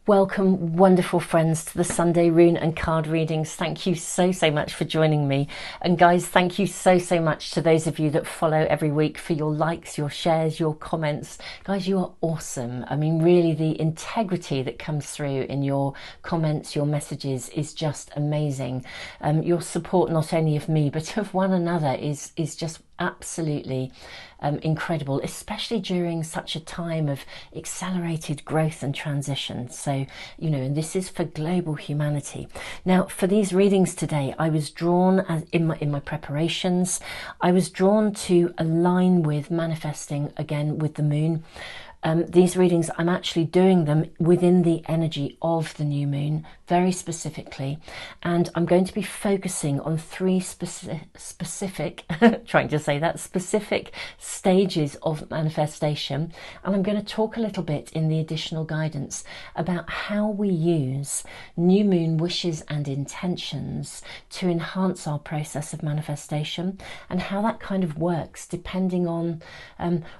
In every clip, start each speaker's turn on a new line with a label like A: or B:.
A: Welcome, wonderful friends, to the Sunday rune and card readings. Thank you so much for joining me. And guys, thank you so much to those of you that follow every week for your likes, your shares, your comments. Guys, you are awesome. I mean, really, the integrity that comes through in your comments, your messages is just amazing. Your support, not only of me, but of one another, is just absolutely incredible, especially during such a time of accelerated growth and transition. So, you know, and this is for global humanity. Now, for these readings today, I was drawn, in my preparations, I was drawn to align with manifesting again with the moon. These readings, I'm actually doing them within the energy of the new moon, very specifically, and I'm going to be focusing on three specific stages of manifestation, and I'm going to talk a little bit in the additional guidance about how we use new moon wishes and intentions to enhance our process of manifestation, and how that kind of works depending on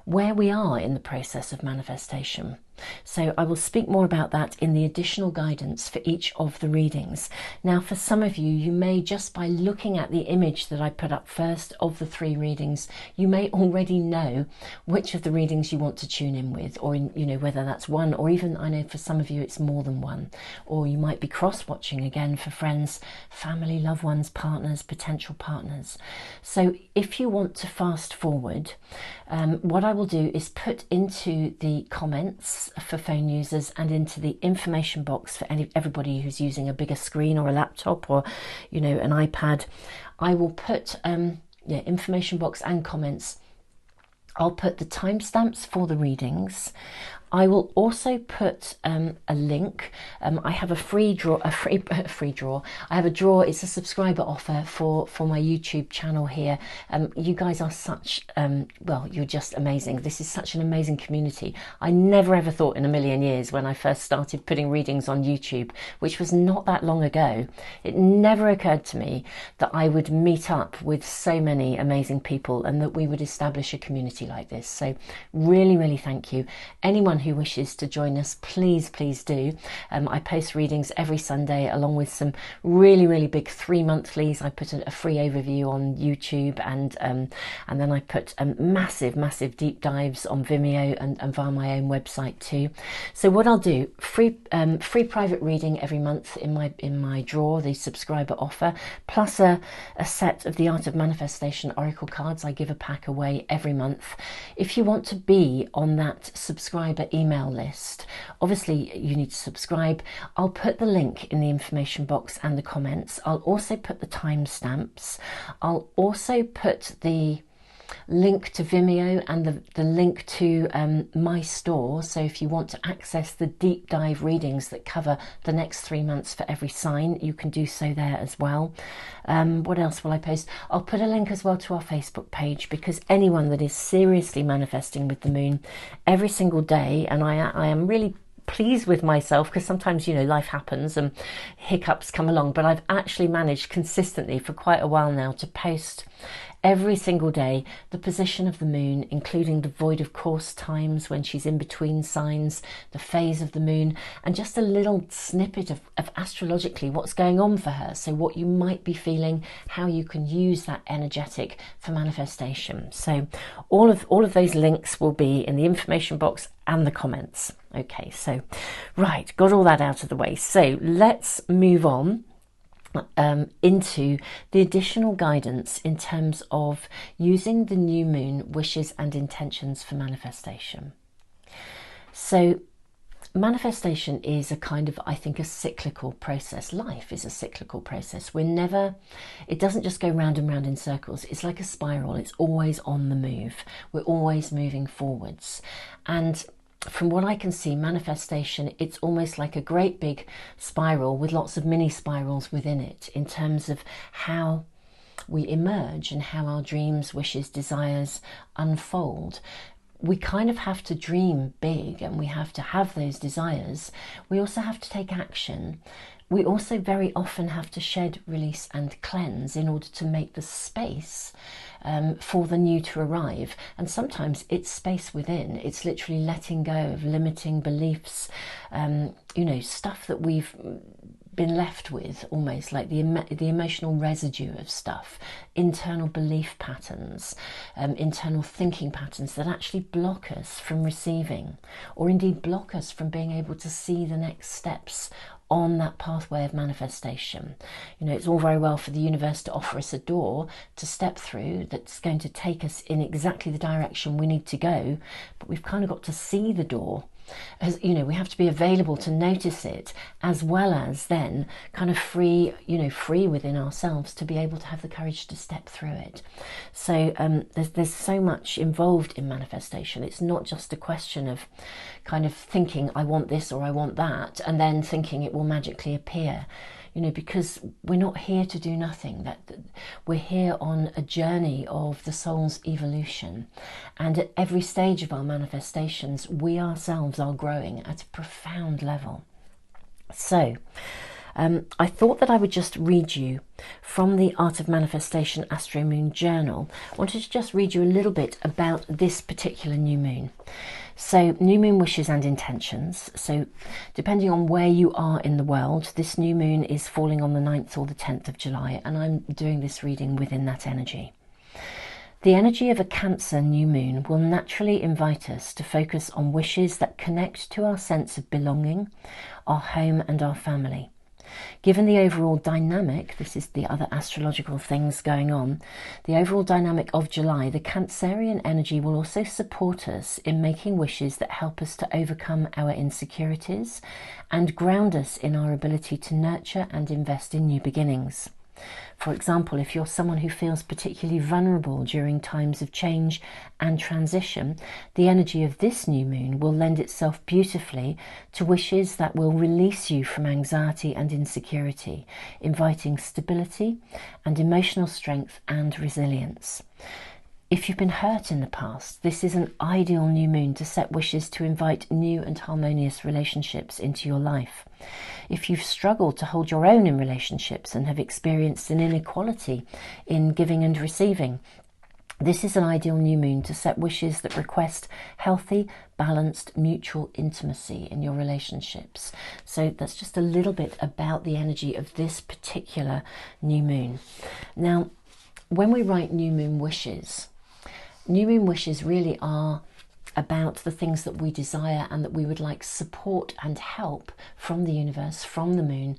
A: where we are in the process of manifestation. So I will speak more about that in the additional guidance for each of the readings. Now, for some of you, you may, just by looking at the image that I put up first of the three readings, you may already know which of the readings you want to tune in with, or you know, whether that's one, or even, I know for some of you it's more than one, or you might be cross-watching again for friends, family, loved ones, partners, potential partners. So if you want to fast forward, what I will do is put into the comments for phone users and into the information box for everybody who's using a bigger screen or a laptop or, you know, an iPad. I will put information box and comments. I'll put the timestamps for the readings. I will also put a link. I have a free draw. I have a draw. It's a subscriber offer for my YouTube channel here. You guys are such, well, you're just amazing. This is such an amazing community. I never ever thought in a million years, when I first started putting readings on YouTube, which was not that long ago, it never occurred to me that I would meet up with so many amazing people and that we would establish a community like this. So really thank you. Anyone who wishes to join us, please do. I post readings every Sunday, along with some really big 3 monthlies. I put a free overview on YouTube, and then I put massive deep dives on Vimeo and via my own website too. So what I'll do, free private reading every month in my drawer, the subscriber offer, plus a set of the Art of Manifestation Oracle cards. I give a pack away every month. If you want to be on that subscriber email list, obviously you need to subscribe. I'll put the link in the information box and the comments. I'll also put the timestamps. I'll also put the link to Vimeo and the link to my store, so if you want to access the deep dive readings that cover the next 3 months for every sign, you can do so there as well. What else will I post? I'll put a link as well to our Facebook page, because anyone that is seriously manifesting with the moon every single day, and I am really pleased with myself, because sometimes, you know, life happens and hiccups come along, but I've actually managed consistently for quite a while now to post every single day the position of the moon, including the void of course times when she's in between signs, the phase of the moon, and just a little snippet of astrologically what's going on for her. So what you might be feeling, how you can use that energetic for manifestation. So all of those links will be in the information box and the comments. Okay, so right, got all that out of the way. So let's move on into the additional guidance in terms of using the new moon wishes and intentions for manifestation. So manifestation is a kind of, I think, a cyclical process. Life is a cyclical process. It doesn't just go round and round in circles. It's like a spiral. It's always on the move. We're always moving forwards. And from what I can see, manifestation, it's almost like a great big spiral with lots of mini spirals within it, in terms of how we emerge and how our dreams, wishes, desires unfold. we kind of have to dream big, and we have to have those desires. We also have to take action. We also very often have to shed, release and cleanse in order to make the space for the new to arrive. And sometimes it's space within. It's literally letting go of limiting beliefs, stuff that we've been left with, almost like the emotional residue of stuff, internal belief patterns, internal thinking patterns that actually block us from receiving, or indeed block us from being able to see the next steps on that pathway of manifestation. It's all very well for the universe to offer us a door to step through that's going to take us in exactly the direction we need to go, but we've kind of got to see the door. As we have to be available to notice it, as well as then kind of free within ourselves to be able to have the courage to step through it. So there's so much involved in manifestation. It's not just a question of kind of thinking I want this or I want that, and then thinking it will magically appear. Because we're not here to do nothing. That we're here on a journey of the soul's evolution, and at every stage of our manifestations, we ourselves are growing at a profound level. So I thought that I would just read you from the Art of Manifestation Astro-Moon journal. I wanted to just read you a little bit about this particular new moon. So, new moon wishes and intentions. So, depending on where you are in the world, this new moon is falling on the 9th or the 10th of July, and I'm doing this reading within that energy. The energy of a Cancer new moon will naturally invite us to focus on wishes that connect to our sense of belonging, our home and our family. Given the overall dynamic, this is the other astrological things going on, the overall dynamic of July, the Cancerian energy will also support us in making wishes that help us to overcome our insecurities and ground us in our ability to nurture and invest in new beginnings. For example, if you're someone who feels particularly vulnerable during times of change and transition, the energy of this new moon will lend itself beautifully to wishes that will release you from anxiety and insecurity, inviting stability and emotional strength and resilience. If you've been hurt in the past, this is an ideal new moon to set wishes to invite new and harmonious relationships into your life. If you've struggled to hold your own in relationships and have experienced an inequality in giving and receiving, this is an ideal new moon to set wishes that request healthy, balanced, mutual intimacy in your relationships. So that's just a little bit about the energy of this particular new moon. Now, when we write new moon wishes really are about the things that we desire and that we would like support and help from the universe, from the moon,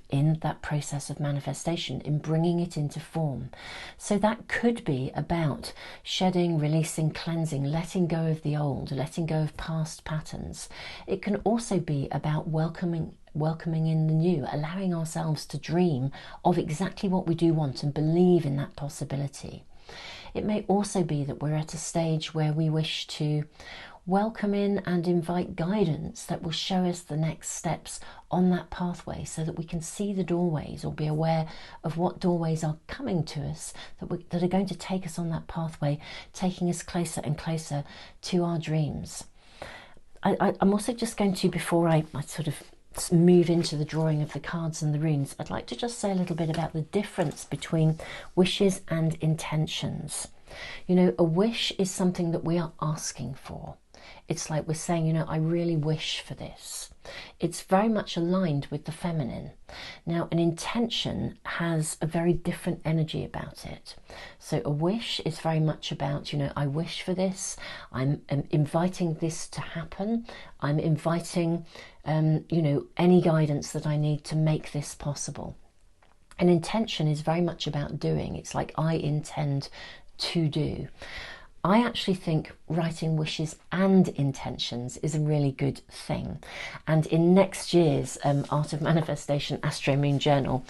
A: in that process of manifestation, in bringing it into form. So that could be about shedding, releasing, cleansing, letting go of the old, letting go of past patterns. It can also be about welcoming in the new, allowing ourselves to dream of exactly what we do want and believe in that possibility. It may also be that we're at a stage where we wish to welcome in and invite guidance that will show us the next steps on that pathway, so that we can see the doorways or be aware of what doorways are coming to us that are going to take us on that pathway, taking us closer and closer to our dreams. I'm also just going to, before I sort of move into the drawing of the cards and the runes, I'd like to just say a little bit about the difference between wishes and intentions. A wish is something that we are asking for. It's like we're saying, I really wish for this. It's very much aligned with the feminine. Now, an intention has a very different energy about it. So a wish is very much about, I wish for this. I'm inviting this to happen. I'm inviting, any guidance that I need to make this possible. An intention is very much about doing. It's like I intend to do. I actually think writing wishes and intentions is a really good thing. And in next year's Art of Manifestation Astro-Moon journal,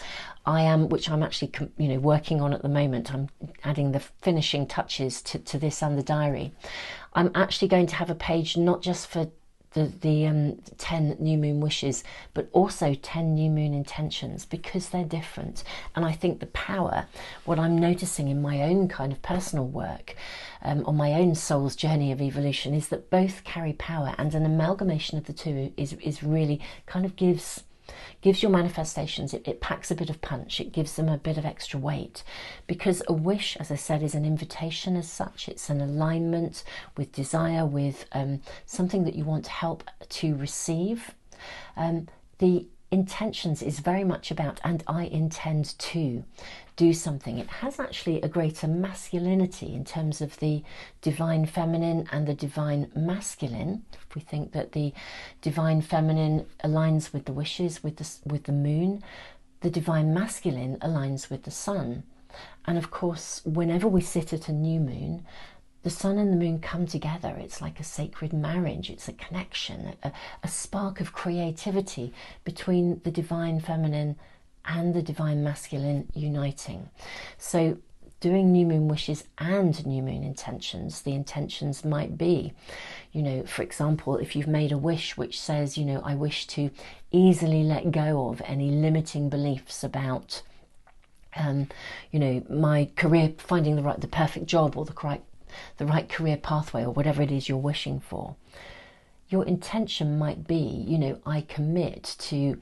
A: which I'm actually working on at the moment, I'm adding the finishing touches to this and the diary. I'm actually going to have a page not just for the 10 new moon wishes, but also 10 new moon intentions, because they're different. And I think the power, what I'm noticing in my own kind of personal work, on my own soul's journey of evolution, is that both carry power, and an amalgamation of the two is really kind of gives your manifestations, it packs a bit of punch, it gives them a bit of extra weight, because a wish, as I said, is an invitation as such. It's an alignment with desire, with something that you want help to receive. The intentions is very much about, and I intend to do something. It has actually a greater masculinity in terms of the divine feminine and the divine masculine. If we think that the divine feminine aligns with the wishes, with the moon, the divine masculine aligns with the sun. And of course, whenever we sit at a new moon, the sun and the moon come together. It's like a sacred marriage. It's a connection, a spark of creativity between the divine feminine and the divine masculine uniting. So doing new moon wishes and new moon intentions, the intentions might be, you know, for example, if you've made a wish which says, you know, I wish to easily let go of any limiting beliefs about, you know, my career, finding the perfect job, or the right career pathway, or whatever it is you're wishing for. Your intention might be, you know, I commit to,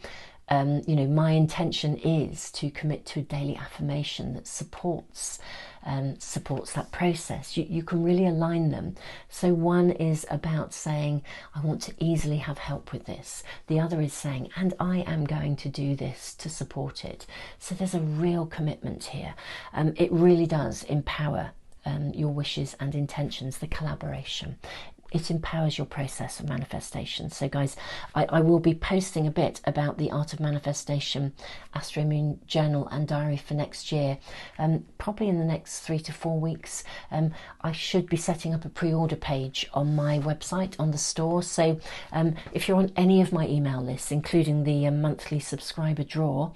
A: you know, my intention is to commit to a daily affirmation that supports that process. You can really align them. So one is about saying, I want to easily have help with this. The other is saying, and I am going to do this to support it. So there's a real commitment here. It really does empower your wishes and intentions, the collaboration. It empowers your process of manifestation. So guys, I will be posting a bit about the Art of Manifestation Astro-Moon journal and diary for next year, probably in the next 3 to 4 weeks. I should be setting up a pre-order page on my website, on the store. So if you're on any of my email lists, including the monthly subscriber draw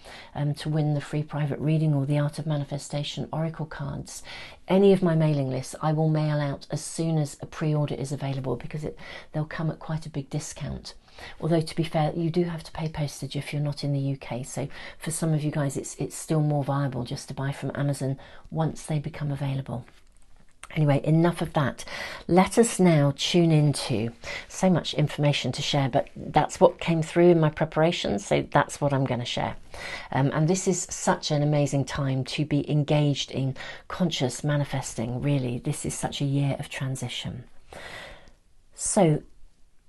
A: to win the free private reading or the Art of Manifestation Oracle cards, any of my mailing lists, I will mail out as soon as a pre-order is available, because they'll come at quite a big discount. Although, to be fair, you do have to pay postage if you're not in the UK. So for some of you guys, it's still more viable just to buy from Amazon once they become available. Anyway, enough of that. Let us now tune into, so much information to share, but that's what came through in my preparation, so that's what I'm going to share. And this is such an amazing time to be engaged in conscious manifesting, really. This is such a year of transition. So,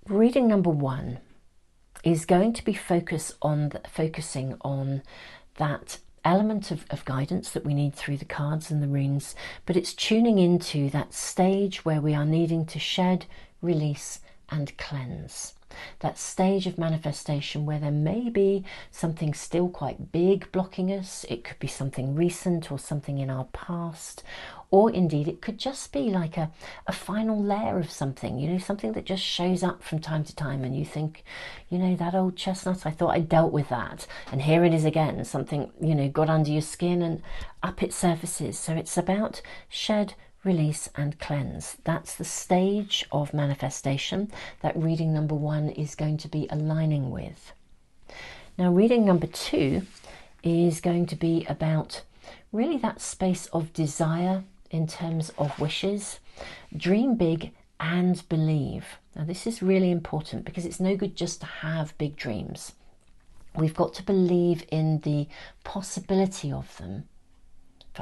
A: reading number 1 is going to be focusing on that element of guidance that we need through the cards and the runes, but it's tuning into that stage where we are needing to shed, release and cleanse. That stage of manifestation where there may be something still quite big blocking us. It could be something recent or something in our past, or indeed it could just be like a final layer of something, you know, something that just shows up from time to time and you think, you know, that old chestnut, I thought I dealt with that, and here it is again. Something, you know, got under your skin and up it surfaces. So it's about shed, release and cleanse. That's the stage of manifestation that reading number 1 is going to be aligning with. Now reading number 2 is going to be about really that space of desire in terms of wishes. Dream big and believe. Now this is really important, because it's no good just to have big dreams. We've got to believe in the possibility of them.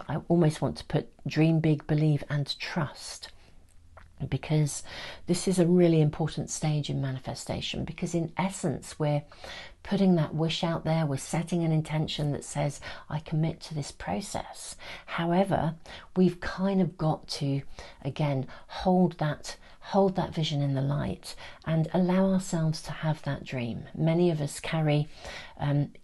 A: I almost want to put dream big, believe and trust, because this is a really important stage in manifestation, because in essence we're putting that wish out there, we're setting an intention that says I commit to this process. However, we've kind of got to again hold that vision in the light and allow ourselves to have that dream. Many of us carry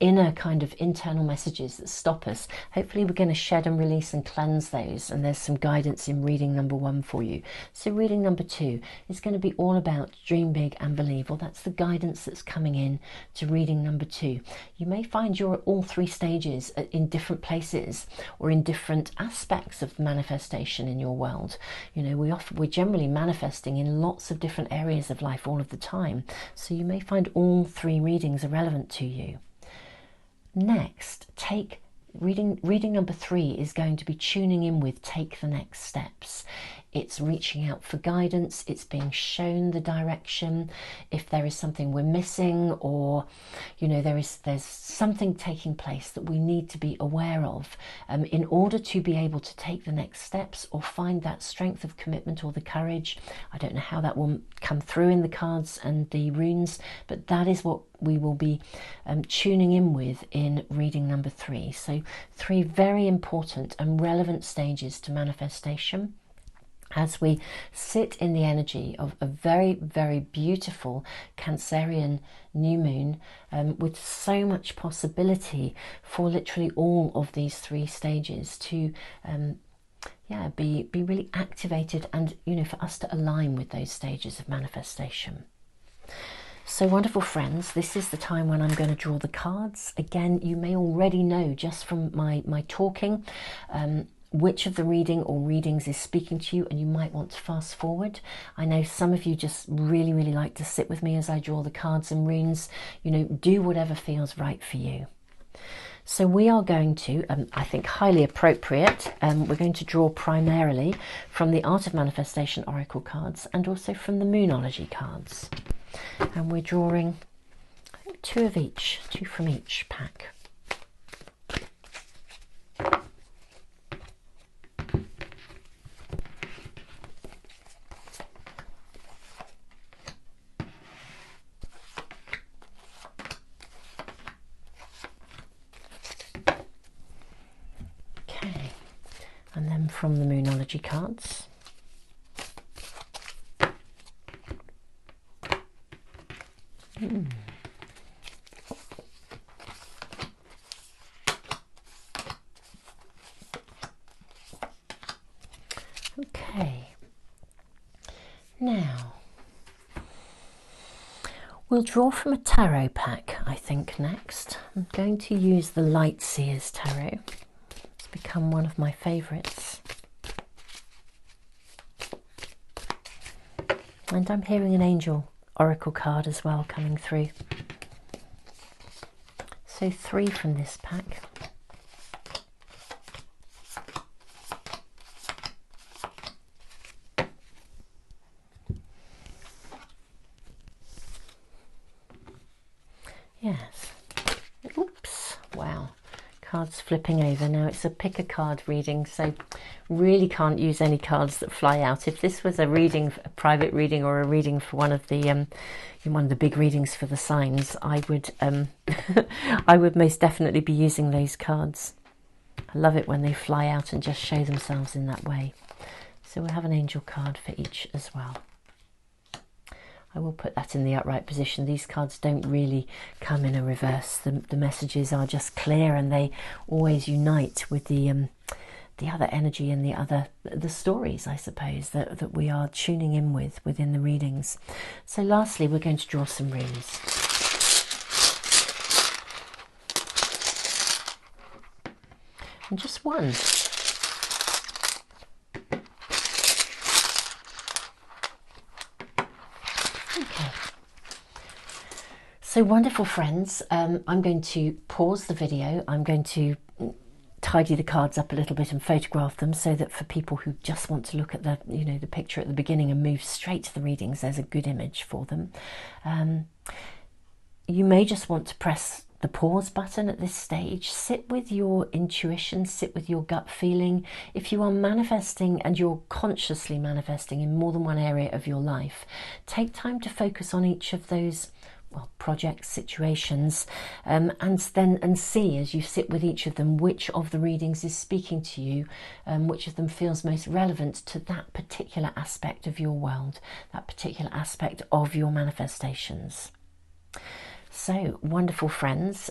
A: inner kind of internal messages that stop us. Hopefully we're going to shed and release and cleanse those, and there's some guidance in reading number 1 for you. So reading number 2 is going to be all about dream big and believe. Well, that's the guidance that's coming in to reading reading number 2. You may find you're at all 3 stages in different places or in different aspects of manifestation in your world. You know, we're generally manifesting in lots of different areas of life all of the time, so you may find all 3 readings are relevant to you. Next, reading number 3 is going to be tuning in with take the next steps. It's reaching out for guidance, it's being shown the direction. If there is something we're missing, or you know, there's something taking place that we need to be aware of in order to be able to take the next steps or find that strength of commitment or the courage. I don't know how that will come through in the cards and the runes, but that is what we will be tuning in with in reading number 3. So 3 very important and relevant stages to manifestation as we sit in the energy of a very, very beautiful Cancerian new moon, with so much possibility for literally all of these 3 stages to be really activated, and you know, for us to align with those stages of manifestation. So wonderful friends, this is the time when I'm going to draw the cards. Again, you may already know just from my talking which of the reading or readings is speaking to you, and you might want to fast forward. I know some of you just really, really like to sit with me as I draw the cards and runes. You know, do whatever feels right for you. So we are going to, I think highly appropriate, we're going to draw primarily from the Art of Manifestation Oracle cards and also from the Moonology cards. And we're drawing 2 of each, 2 from each pack. And then from the Moonology cards. Okay. Now, we'll draw from a tarot pack, I think, next. I'm going to use the Light Seers Tarot. Become one of my favourites, and I'm hearing an angel oracle card as well coming through. So 3 from this pack. Yes. Oops. Wow. Cards flipping over. Now it's a pick a card reading, so really can't use any cards that fly out. If this was a reading, a private reading, or a reading for one of the big readings for the signs, I would I would most definitely be using those cards. I love it when they fly out and just show themselves in that way. So we'll have an angel card for each as well. I will put that in the upright position. These cards don't really come in a reverse. The messages are just clear, and they always unite with the other energy and the stories, I suppose, that we are tuning in with within the readings. So lastly, we're going to draw some runes. And just one. Okay. So wonderful friends, I'm going to pause the video. I'm going to tidy the cards up a little bit and photograph them so that for people who just want to look at the the picture at the beginning and move straight to the readings, there's a good image for them. You may just want to press the pause button at this stage. Sit with your intuition, sit with your gut feeling. If you are manifesting and you're consciously manifesting in more than one area of your life, take time to focus on each of those projects, situations, and see as you sit with each of them which of the readings is speaking to you, which of them feels most relevant to that particular aspect of your world, that particular aspect of your manifestations. So wonderful friends,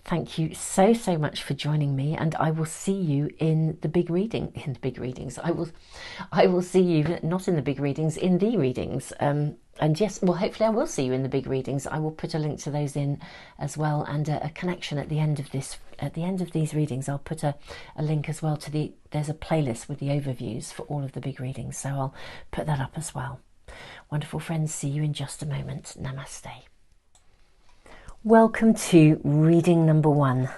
A: thank you so much for joining me, and I will see you in the big readings. I will see you not in the big readings, in the readings. And yes, well, hopefully I will see you in the big readings. I will put a link to those in as well, and a connection at the end of this. At the end of these readings, I'll put a link as well to there's a playlist with the overviews for all of the big readings, so I'll put that up as well. Wonderful friends, see you in just a moment. Namaste. Welcome to reading number 1.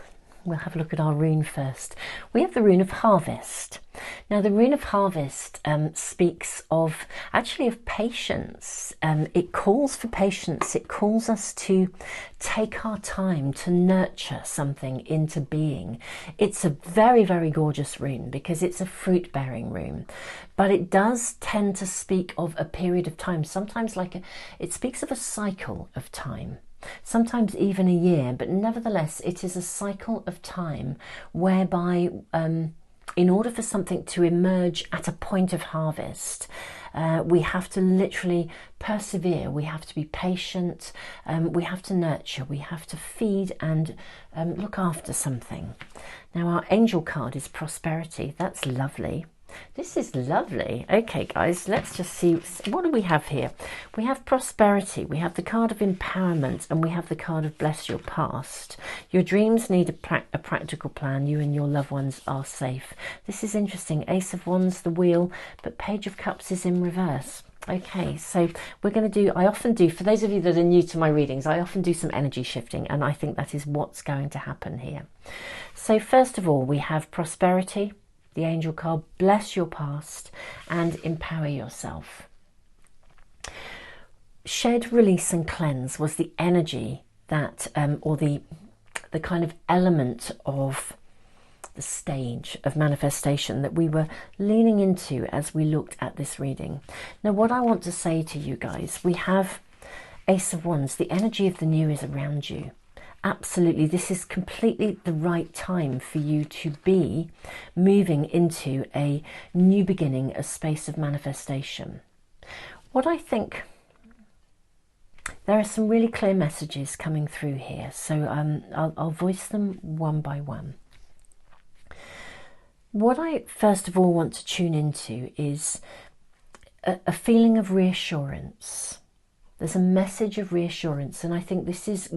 A: We'll have a look at our rune first. We have the rune of harvest. Now, the rune of harvest speaks of patience. It calls for patience. It calls us to take our time to nurture something into being. It's a very, very gorgeous rune because it's a fruit-bearing rune, but it does tend to speak of a period of time. Sometimes it speaks of a cycle of time. Sometimes even a year, but nevertheless it is a cycle of time whereby in order for something to emerge at a point of harvest, we have to literally persevere, we have to be patient, we have to nurture, we have to feed and look after something. Now, our angel card is prosperity. That's lovely. This is lovely. Okay, guys, let's just see. What do we have here? We have prosperity, we have the card of empowerment, and we have the card of bless your past. Your dreams need a practical plan. You and your loved ones are safe. This is interesting. Ace of Wands, the wheel, but Page of Cups is in reverse. Okay, so we're going to do, I often do, for those of you that are new to my readings, I often do some energy shifting, and I think that is what's going to happen here. So first of all, we have prosperity, the angel card, bless your past and empower yourself. Shed, release and cleanse was the energy that, or the kind of element of the stage of manifestation that we were leaning into as we looked at this reading. Now, what I want to say to you guys, we have Ace of Wands, the energy of the new is around you. Absolutely, this is completely the right time for you to be moving into a new beginning, a space of manifestation. What I think, there are some really clear messages coming through here, so I'll voice them one by one. What I first of all want to tune into is a feeling of reassurance. There's a message of reassurance, and I think this is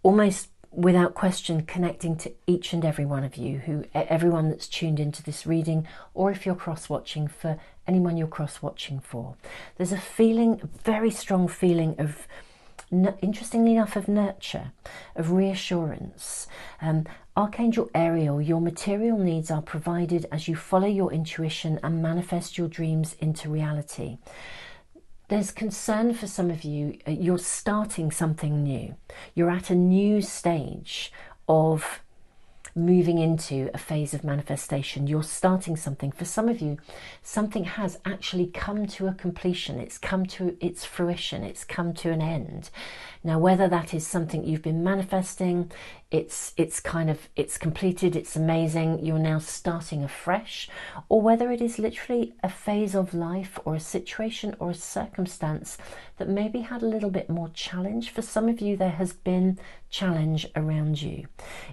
A: almost without question connecting to each and every one of you, everyone that's tuned into this reading, or if you're cross-watching, for anyone you're cross-watching for. There's a feeling, a very strong feeling of, interestingly enough, of nurture, of reassurance. Archangel Ariel, your material needs are provided as you follow your intuition and manifest your dreams into reality. There's concern for some of you. You're starting something new. You're at a new stage of moving into a phase of manifestation. You're starting something. For some of you, something has actually come to a completion. It's come to its fruition. It's come to an end. Now, whether that is something you've been manifesting, it's completed, it's amazing, you're now starting afresh, or whether it is literally a phase of life or a situation or a circumstance that maybe had a little bit more challenge. For some of you, there has been challenge around you.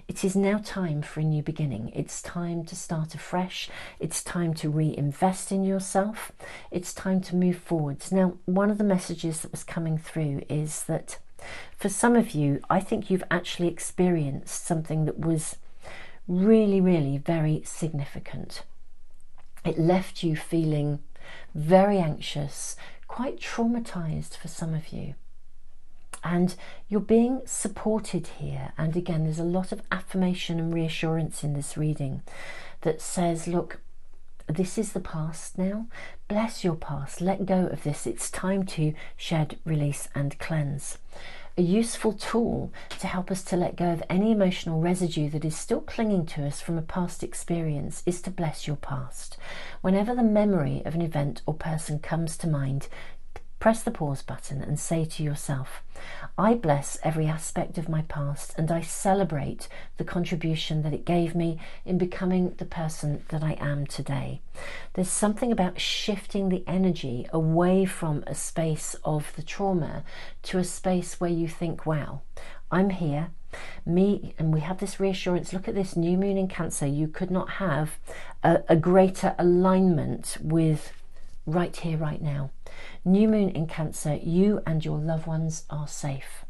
A: It is now time for a new beginning. It's time to start afresh. It's time to reinvest in yourself. It's time to move forwards. Now, one of the messages that was coming through is that for some of you, I think you've actually experienced something that was really, really very significant. It left you feeling very anxious, quite traumatized for some of you. And you're being supported here. And again, there's a lot of affirmation and reassurance in this reading that says, look, this is the past now. Bless your past. Let go of this. It's time to shed, release and cleanse. A useful tool to help us to let go of any emotional residue that is still clinging to us from a past experience is to bless your past. Whenever the memory of an event or person comes to mind, press the pause button and say to yourself, I bless every aspect of my past and I celebrate the contribution that it gave me in becoming the person that I am today. There's something about shifting the energy away from a space of the trauma to a space where you think, wow, I'm here. And we have this reassurance. Look at this new moon in Cancer. You could not have a greater alignment with right here, right now. New moon in Cancer, you and your loved ones are safe.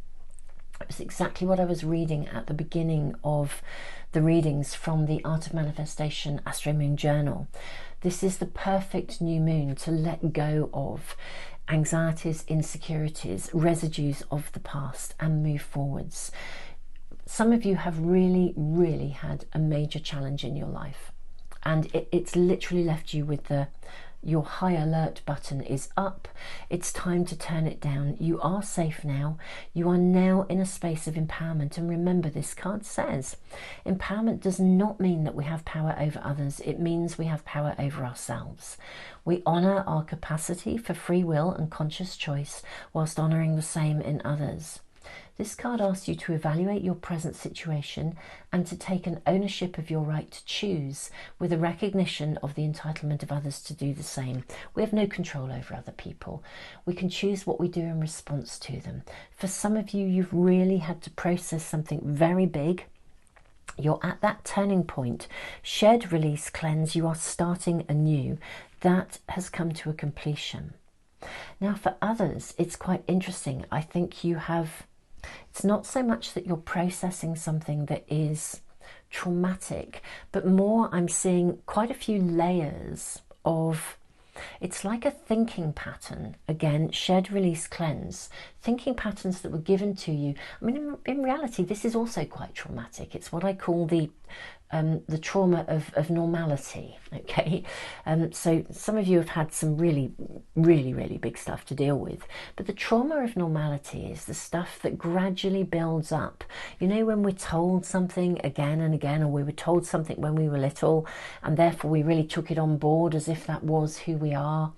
A: It was exactly what I was reading at the beginning of the readings from the Art of Manifestation Astro-Moon journal. This is the perfect new moon to let go of anxieties, insecurities, residues of the past and move forwards. Some of you have really, really had a major challenge in your life, and it's literally left you with your high alert button is up. It's time to turn it down. You are safe now. You are now in a space of empowerment. And remember, this card says empowerment does not mean that we have power over others. It means we have power over ourselves. We honour our capacity for free will and conscious choice whilst honouring the same in others. This card asks you to evaluate your present situation and to take an ownership of your right to choose, with a recognition of the entitlement of others to do the same. We have no control over other people. We can choose what we do in response to them. For some of you, you've really had to process something very big. You're at that turning point. Shed, release, cleanse. You are starting anew. That has come to a completion. Now, for others, it's quite interesting. I think you have... It's not so much that you're processing something that is traumatic, but more I'm seeing quite a few layers of, it's like a thinking pattern. Again, shed, release, cleanse. Thinking patterns that were given to you. I mean, in reality, this is also quite traumatic. It's what I call the trauma of normality, okay? So some of you have had some really, really, really big stuff to deal with. But the trauma of normality is the stuff that gradually builds up. You know, when we're told something again and again, or we were told something when we were little, and therefore we really took it on board as if that was who we are,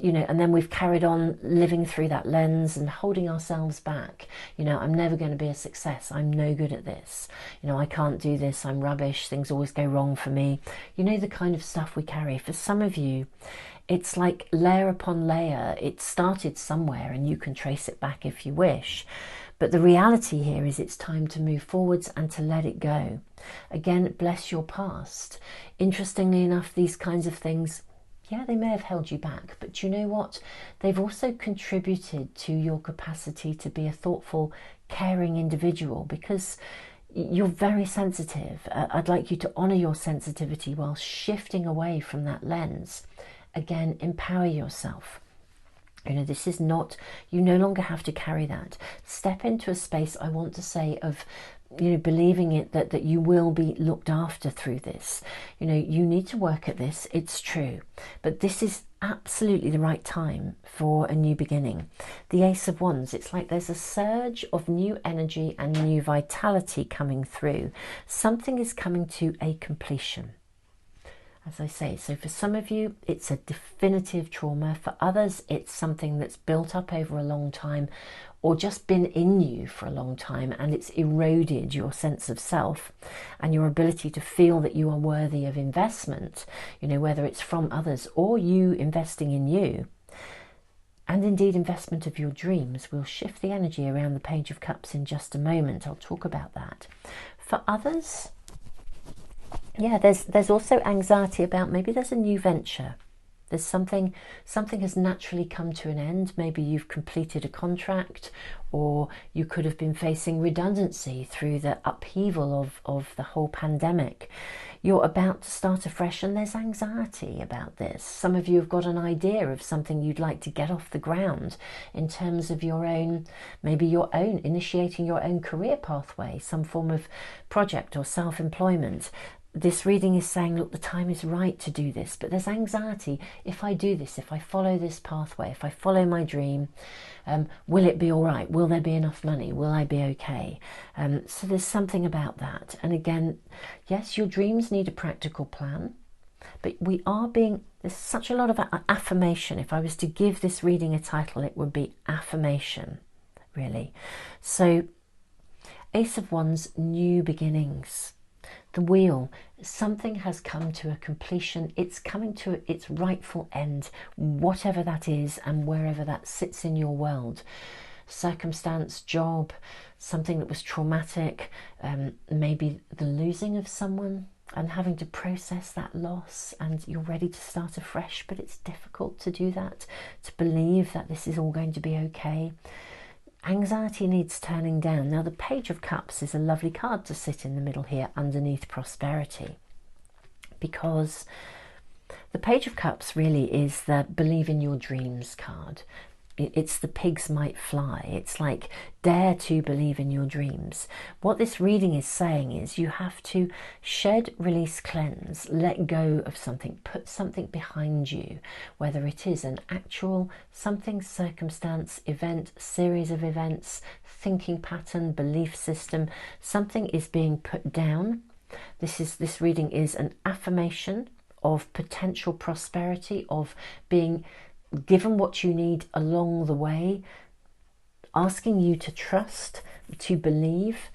A: you know, and then we've carried on living through that lens and holding ourselves back. You know, I'm never going to be a success. I'm no good at this. You know, I can't do this. I'm rubbish. Things always go wrong for me. You know, the kind of stuff we carry. For some of you, it's like layer upon layer. It started somewhere and you can trace it back if you wish. But the reality here is it's time to move forwards and to let it go. Again, bless your past. Interestingly enough, these kinds of things, yeah, they may have held you back, but you know what? They've also contributed to your capacity to be a thoughtful, caring individual, because you're very sensitive. I'd like you to honour your sensitivity while shifting away from that lens. Again, empower yourself. You know, this is not, you no longer have to carry that. Step into a space, I want to say, of, you know, believing it that you will be looked after through this. You know, you need to work at this, it's true. But this is absolutely the right time for a new beginning. The Ace of Wands, it's like there's a surge of new energy and new vitality coming through. Something is coming to a completion. As I say, so for some of you, it's a definitive trauma. For others, it's something that's built up over a long time, or just been in you for a long time, and it's eroded your sense of self and your ability to feel that you are worthy of investment, you know, whether it's from others or you investing in you. And indeed, investment of your dreams. We'll shift the energy around the Page of Cups in just a moment. I'll talk about that. For others, yeah, there's also anxiety about maybe there's a new venture. There's something has naturally come to an end. Maybe you've completed a contract, or you could have been facing redundancy through the upheaval of the whole pandemic. You're about to start afresh, and there's anxiety about this. Some of you have got an idea of something you'd like to get off the ground in terms of your own, maybe your own, initiating your own career pathway, some form of project or self-employment. This reading is saying, look, the time is right to do this, but there's anxiety. If I do this, if I follow this pathway, if I follow my dream, will it be all right? Will there be enough money? Will I be okay? So there's something about that. And again, yes, your dreams need a practical plan, but there's such a lot of affirmation. If I was to give this reading a title, it would be affirmation, really. So Ace of Wands, new beginnings. The Wheel, something has come to a completion. It's coming to its rightful end, whatever that is and wherever that sits in your world. circumstance, job, something that was traumatic, maybe the losing of someone and having to process that loss, and you're ready to start afresh, but it's difficult to do that, to believe that this is all going to be okay. Anxiety needs turning down. Now the Page of Cups is a lovely card to sit in the middle here underneath prosperity, because the Page of Cups really is the believe in your dreams card. It's the pigs might fly. It's like, dare to believe in your dreams. What this reading is saying is you have to shed, release, cleanse, let go of something, put something behind you, whether it is an actual something, circumstance, event, series of events, thinking pattern, belief system. Something is being put down. This reading is an affirmation of potential prosperity, of being given what you need along the way, asking you to trust, to believe,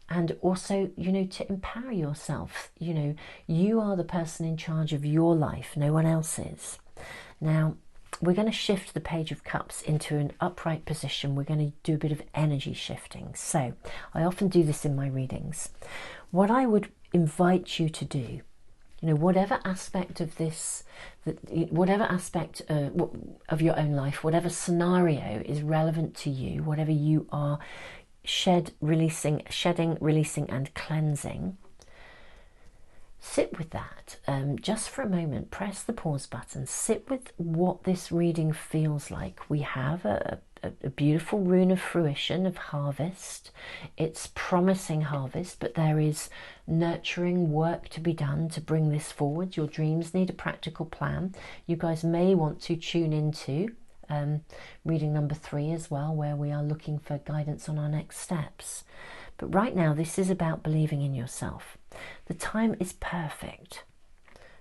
A: and also, you know, to empower yourself. You know, you are the person in charge of your life, no one else is. Now, we're going to shift the Page of Cups into an upright position. We're going to do a bit of energy shifting. So, I often do this in my readings. What I would invite you to do, you know, whatever aspect of this, whatever aspect of your own life, whatever scenario is relevant to you, whatever you are shedding, releasing and cleansing, sit with that just for a moment. Press the pause button. Sit with what this reading feels like. We have a beautiful rune of fruition, of harvest. It's promising harvest, but there is nurturing work to be done to bring this forward. Your dreams need a practical plan. You guys may want to tune into reading number 3 as well, where we are looking for guidance on our next steps. But right now, this is about believing in yourself. The time is perfect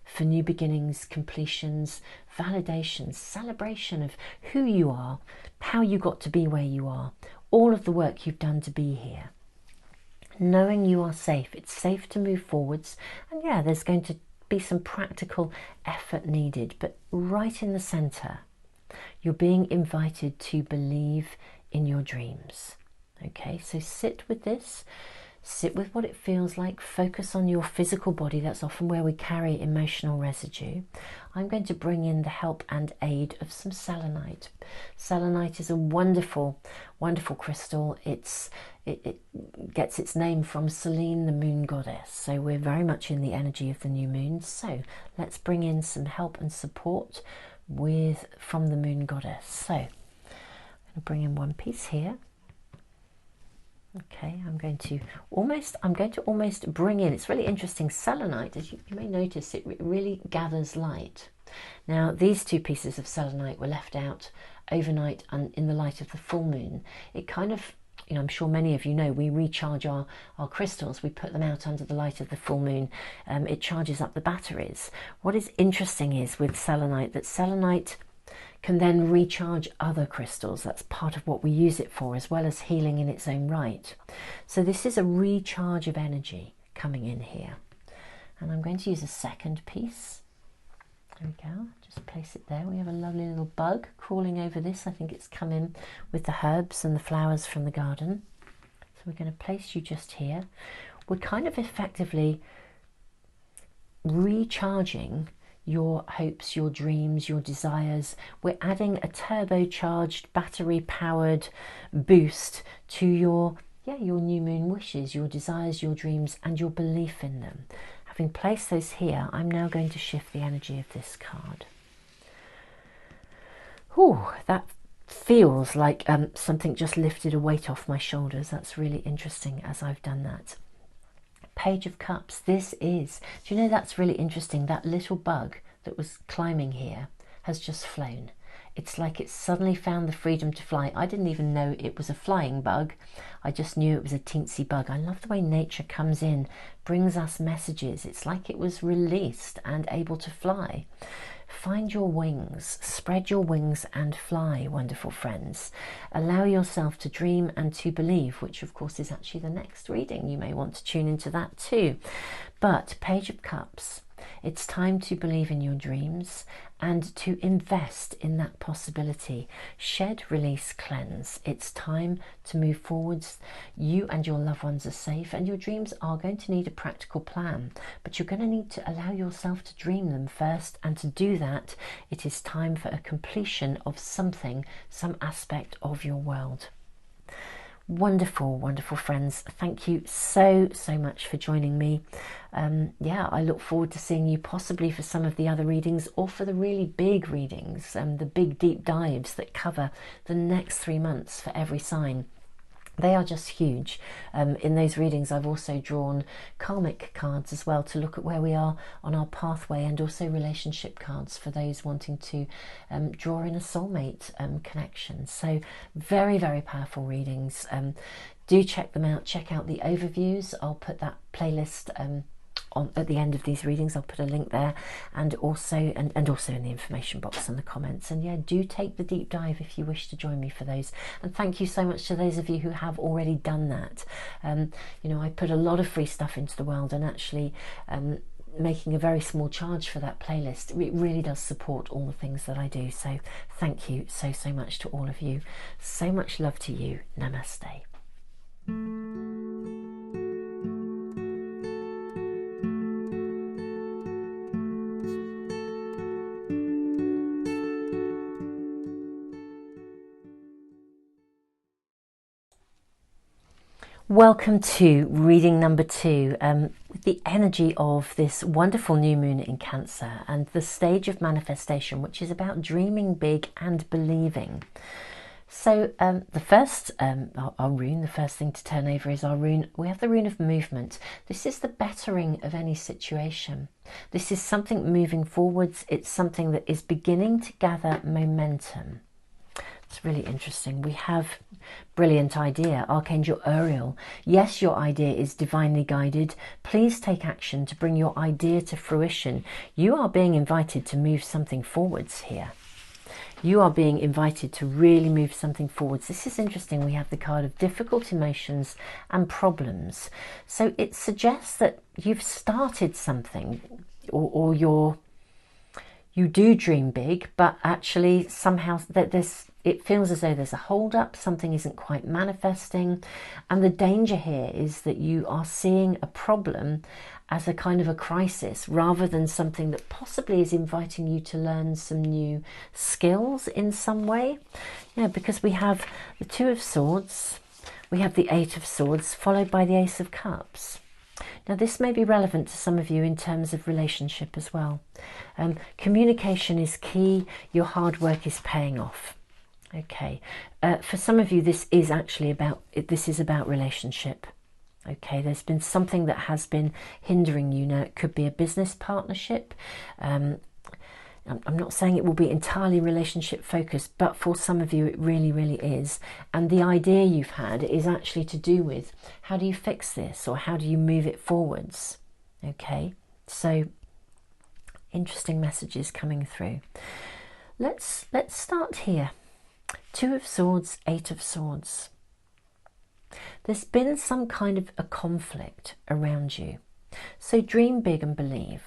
A: for new beginnings, completions, validations, celebration of who you are, how you got to be where you are, all of the work you've done to be here. Knowing you are safe, it's safe to move forwards, and yeah, there's going to be some practical effort needed, but right in the center, you're being invited to believe in your dreams. Okay, so sit with this. Sit with what it feels like. Focus on your physical body. That's often where we carry emotional residue. I'm going to bring in the help and aid of some selenite. Selenite is a wonderful, wonderful crystal. It gets its name from Selene, the moon goddess. So we're very much in the energy of the new moon. So let's bring in some help and support from the moon goddess. So I'm going to bring in one piece here. Okay, I'm going to almost bring in, it's really interesting, selenite, as you may notice, it really gathers light. Now, these 2 pieces of selenite were left out overnight and in the light of the full moon. It kind of, you know, I'm sure many of you know, we recharge our crystals, we put them out under the light of the full moon. It charges up the batteries. What is interesting is with selenite, that selenite can then recharge other crystals. That's part of what we use it for, as well as healing in its own right. So this is a recharge of energy coming in here. And I'm going to use a second piece. There we go, just place it there. We have a lovely little bug crawling over this. I think it's come in with the herbs and the flowers from the garden. So we're going to place you just here. We're kind of effectively recharging your hopes, your dreams, your desires. We're adding a turbocharged, battery-powered boost to your new moon wishes, your desires, your dreams, and your belief in them. Having placed those here, I'm now going to shift the energy of this card. Ooh, that feels like something just lifted a weight off my shoulders. That's really interesting as I've done that. Page of Cups, this is, do you know, that's really interesting. That little bug that was climbing here has just flown. It's like it's suddenly found the freedom to fly. I didn't even know it was a flying bug. I just knew it was a teensy bug. I love the way nature comes in, brings us messages. It's like it was released and able to fly. Find your wings, spread your wings and fly, wonderful friends. Allow yourself to dream and to believe, which of course is actually the next reading. You may want to tune into that too. But Page of Cups, It's time to believe in your dreams and to invest in that possibility. Shed, release, cleanse. It's time to move forwards. You and your loved ones are safe, and your dreams are going to need a practical plan, but you're going to need to allow yourself to dream them first, and to do that, it is time for a completion of something, some aspect of your world. Wonderful, wonderful friends. Thank you so much for joining me. Yeah, I look forward to seeing you possibly for some of the other readings, or for the really big readings, the big deep dives that cover the next 3 months for every sign. They are just huge. In those readings, I've also drawn karmic cards as well to look at where we are on our pathway, and also relationship cards for those wanting to draw in a soulmate connection. So very, very powerful readings. Do check them out. Check out the overviews. I'll put that playlist at the end of these readings. I'll put a link there, and also in the information box and the comments. And yeah, do take the deep dive if you wish to join me for those. And thank you so much to those of you who have already done that. You know, I put a lot of free stuff into the world, and actually making a very small charge for that playlist, it really does support all the things that I do. So thank you so much to all of you. So much love to you. Namaste. Welcome to reading number 2, with the energy of this wonderful new moon in Cancer and the stage of manifestation, which is about dreaming big and believing. So the first, our rune, the first thing to turn over is our rune. We have the rune of movement. This is the bettering of any situation. This is something moving forwards. It's something that is beginning to gather momentum. It's really interesting. We have brilliant idea, Archangel Uriel. Yes, your idea is divinely guided. Please take action to bring your idea to fruition. You are being invited to move something forwards here. You are being invited to really move something forwards. This is interesting. We have the card of difficult emotions and problems. So it suggests that you've started something, or you do dream big, but actually somehow it feels as though there's a hold up, something isn't quite manifesting. And the danger here is that you are seeing a problem as a kind of a crisis, rather than something that possibly is inviting you to learn some new skills in some way. Yeah, because we have the 2 of Swords, we have the 8 of Swords, followed by the Ace of Cups. Now this may be relevant to some of you in terms of relationship as well. Communication is key. Your hard work is paying off. Okay, for some of you this is about relationship. Okay, there's been something that has been hindering you. Now it could be a business partnership. I'm not saying it will be entirely relationship focused, but for some of you it really is. And the idea you've had is actually to do with, how do you fix this, or how do you move it forwards? Okay, so interesting messages coming through. Let's start here. 2 of Swords, 8 of Swords. There's been some kind of a conflict around you. So dream big and believe.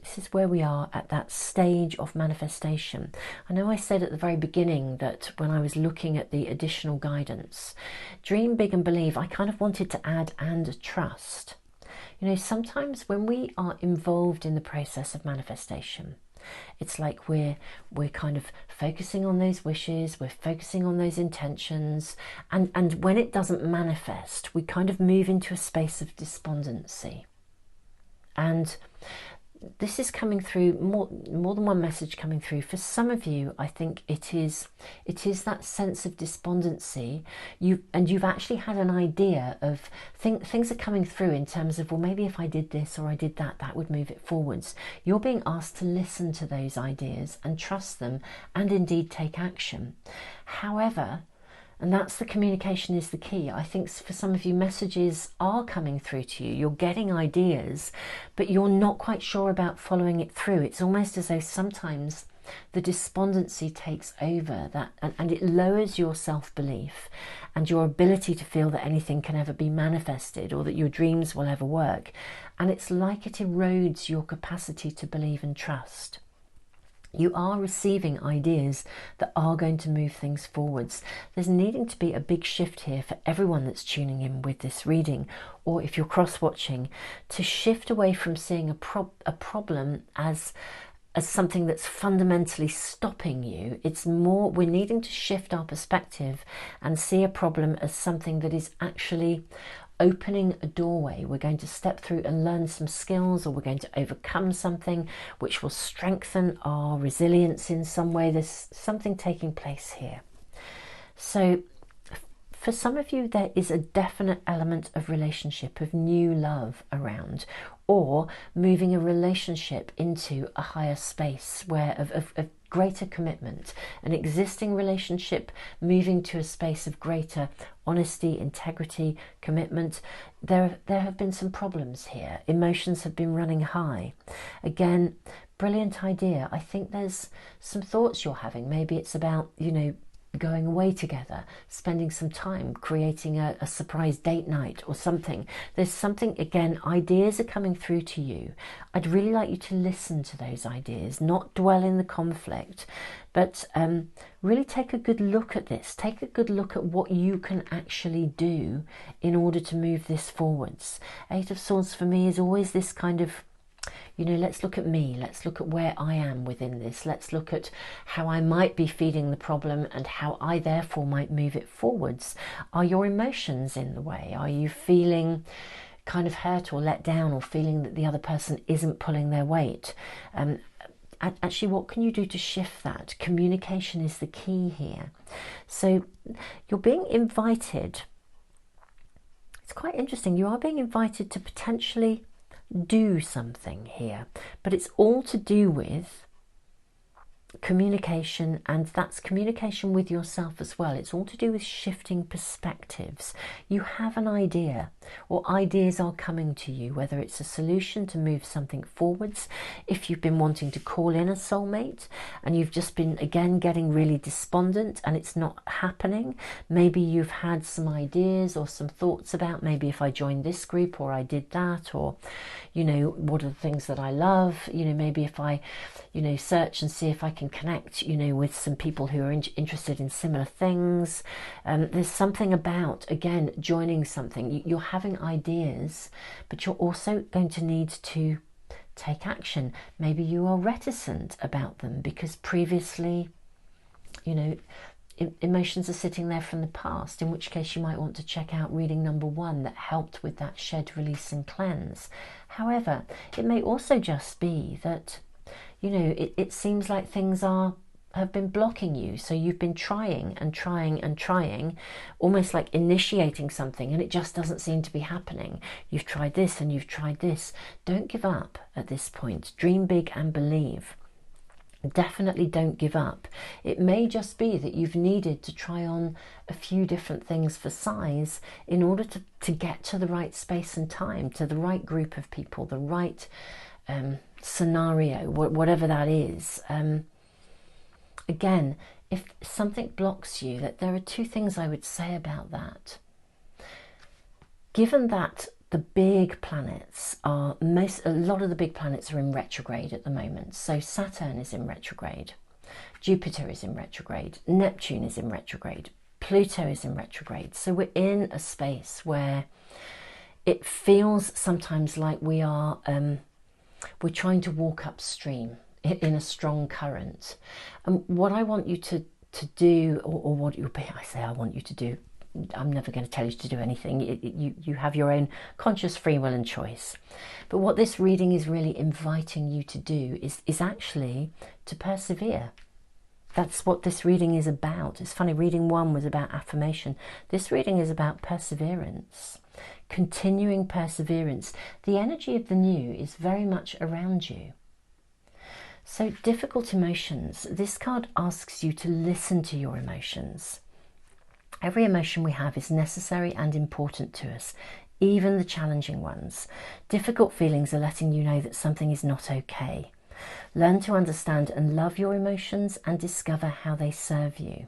A: This is where we are at that stage of manifestation. I know I said at the very beginning that when I was looking at the additional guidance, dream big and believe, I kind of wanted to add and trust. You know, sometimes when we are involved in the process of manifestation, it's like we're kind of focusing on those wishes, we're focusing on those intentions, and when it doesn't manifest, we kind of move into a space of despondency. And this is coming through, more than one message coming through. For some of you, I think it is that sense of despondency. You've actually had an idea of things are coming through in terms of, well, maybe if I did this or I did that, that would move it forwards. You're being asked to listen to those ideas and trust them, and indeed take action. However, and that's the communication is the key. I think for some of you, messages are coming through to you. You're getting ideas, but you're not quite sure about following it through. It's almost as though sometimes the despondency takes over, and it lowers your self-belief and your ability to feel that anything can ever be manifested or that your dreams will ever work. And it's like it erodes your capacity to believe and trust. You are receiving ideas that are going to move things forwards. There's needing to be a big shift here for everyone that's tuning in with this reading, or if you're cross-watching, to shift away from seeing a problem as something that's fundamentally stopping you. It's more, we're needing to shift our perspective and see a problem as something that is actually opening a doorway. We're going to step through and learn some skills, or we're going to overcome something which will strengthen our resilience in some way. There's something taking place here. So for some of you, there is a definite element of relationship, of new love around, or moving a relationship into a higher space where of greater commitment, an existing relationship moving to a space of greater honesty, integrity, commitment. There have been some problems here. Emotions have been running high. Again, brilliant idea. I think there's some thoughts you're having. Maybe it's about, going away together, spending some time, creating a surprise date night or something. There's something, again, ideas are coming through to you. I'd really like you to listen to those ideas, not dwell in the conflict, but really take a good look at this. Take a good look at what you can actually do in order to move this forwards. Eight of Swords for me is always this kind of, let's look at me, let's look at where I am within this, let's look at how I might be feeding the problem and how I therefore might move it forwards. Are your emotions in the way? Are you feeling kind of hurt or let down, or feeling that the other person isn't pulling their weight? Actually, what can you do to shift that? Communication is the key here. So you're being invited, it's quite interesting, you are being invited to potentially do something here, but it's all to do with communication, and that's communication with yourself as well. It's all to do with shifting perspectives. You have an idea, or ideas are coming to you, whether it's a solution to move something forwards. If you've been wanting to call in a soulmate and you've just been, again, getting really despondent and it's not happening, maybe you've had some ideas or some thoughts about, maybe if I joined this group or I did that, or what are the things that I love, maybe if I search and see if I can connect with some people who are interested in similar things. There's something about, again, joining something. You're having ideas, but you're also going to need to take action. Maybe you are reticent about them because previously emotions are sitting there from the past, in which case you might want to check out reading number 1 that helped with that shed, release and cleanse. However, it may also just be that it seems like things have been blocking you. So you've been trying and trying and trying, almost like initiating something, and it just doesn't seem to be happening. You've tried this and you've tried this. Don't give up at this point. Dream big and believe. Definitely don't give up. It may just be that you've needed to try on a few different things for size in order to get to the right space and time, to the right group of people, the right scenario, whatever that is. Again, if something blocks you, that there are 2 things I would say about that. Given that the big planets a lot of the big planets are in retrograde at the moment. So Saturn is in retrograde, Jupiter is in retrograde, Neptune is in retrograde, Pluto is in retrograde. So we're in a space where it feels sometimes like we're trying to walk upstream in a strong current. And what I want you to do, or what you'll be, I say I want you to do, I'm never going to tell you to do anything. You have your own conscious free will and choice. But what this reading is really inviting you to do is actually to persevere. That's what this reading is about. It's funny, reading 1 was about affirmation. This reading is about perseverance, continuing perseverance. The energy of the new is very much around you. So difficult emotions. This card asks you to listen to your emotions. Every emotion we have is necessary and important to us, even the challenging ones. Difficult feelings are letting you know that something is not okay. Learn to understand and love your emotions and discover how they serve you.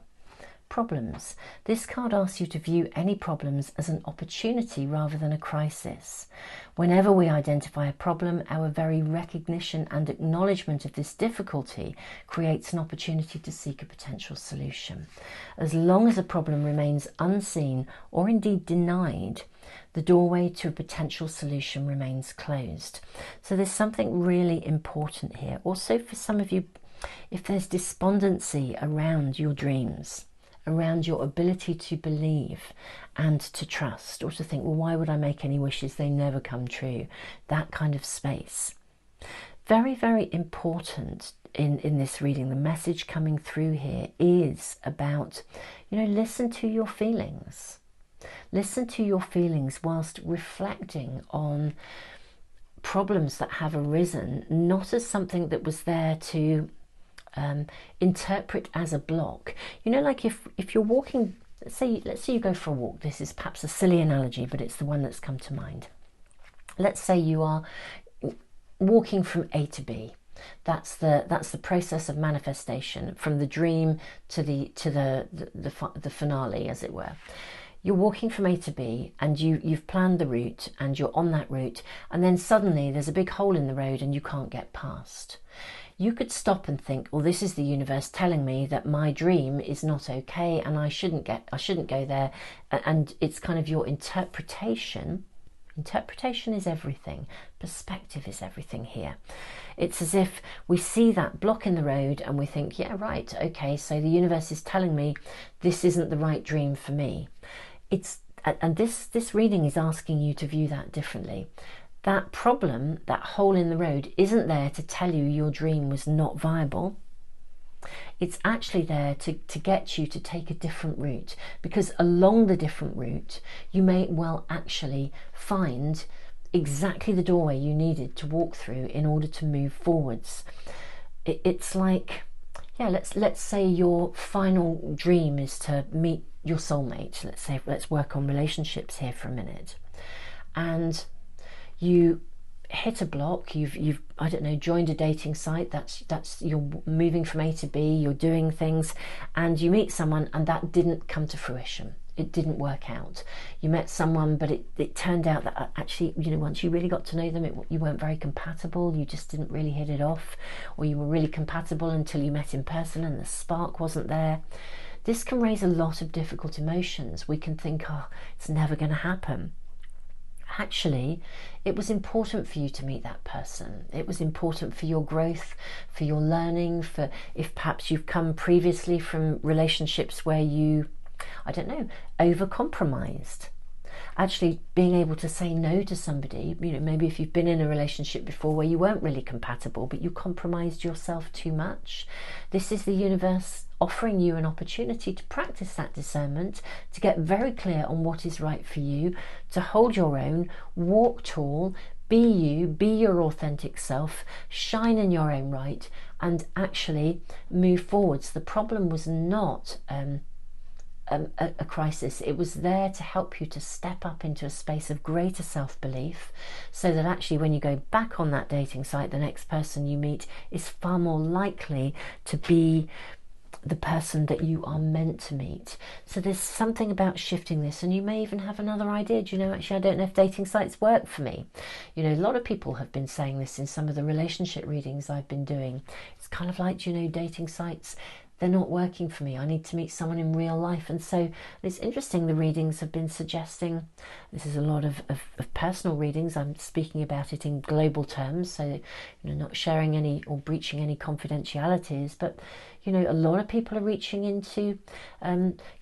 A: Problems. This card asks you to view any problems as an opportunity rather than a crisis. Whenever we identify a problem, our very recognition and acknowledgement of this difficulty creates an opportunity to seek a potential solution. As long as a problem remains unseen or indeed denied, the doorway to a potential solution remains closed. So there's something really important here. Also, for some of you, if there's despondency around your dreams, around your ability to believe and to trust, or to think, well, why would I make any wishes? They never come true. That kind of space. Very, very important in this reading. The message coming through here is about, listen to your feelings. Listen to your feelings whilst reflecting on problems that have arisen, not as something that was there to interpret as a block. Like if you're walking, let's say you go for a walk. This is perhaps a silly analogy, but it's the one that's come to mind. Let's say you are walking from A to B. That's the process of manifestation, from the dream to the finale, as it were. You're walking from A to B, and you've planned the route, and you're on that route, and then suddenly there's a big hole in the road and you can't get past. You could stop and think, well, this is the universe telling me that my dream is not okay and I shouldn't go there. And it's kind of your interpretation. Interpretation is everything. Perspective is everything here. It's as if we see that block in the road and we think, yeah, right, okay, so the universe is telling me this isn't the right dream for me. And this reading is asking you to view that differently. That problem, that hole in the road, isn't there to tell you your dream was not viable. It's actually there to get you to take a different route, because along the different route, you may well actually find exactly the doorway you needed to walk through in order to move forwards. It's like, yeah, let's say your final dream is to meet your soulmate. Let's work on relationships here for a minute. And you hit a block, you've I don't know, joined a dating site, that's you're moving from A to B, you're doing things, and you meet someone and that didn't come to fruition. It didn't work out. You met someone, but it turned out that actually, once you really got to know them, you weren't very compatible, you just didn't really hit it off, or you were really compatible until you met in person and the spark wasn't there. This can raise a lot of difficult emotions. We can think, oh, it's never going to happen. Actually, it was important for you to meet that person. It was important for your growth, for your learning, for if perhaps you've come previously from relationships where you, I don't know, over-compromised. Actually being able to say no to somebody, maybe if you've been in a relationship before where you weren't really compatible, but you compromised yourself too much. This is the universe offering you an opportunity to practice that discernment, to get very clear on what is right for you, to hold your own, walk tall, be you, be your authentic self, shine in your own right, and actually move forwards. The problem was not a crisis. It was there to help you to step up into a space of greater self-belief, so that actually when you go back on that dating site, the next person you meet is far more likely to be the person that you are meant to meet. So there's something about shifting this, and you may even have another idea. Actually, I don't know if dating sites work for me. A lot of people have been saying this in some of the relationship readings I've been doing. It's kind of like, dating sites, they're not working for me. I need to meet someone in real life. And so it's interesting, the readings have been suggesting, this is a lot of personal readings, I'm speaking about it in global terms, so not sharing any or breaching any confidentialities, but a lot of people are reaching into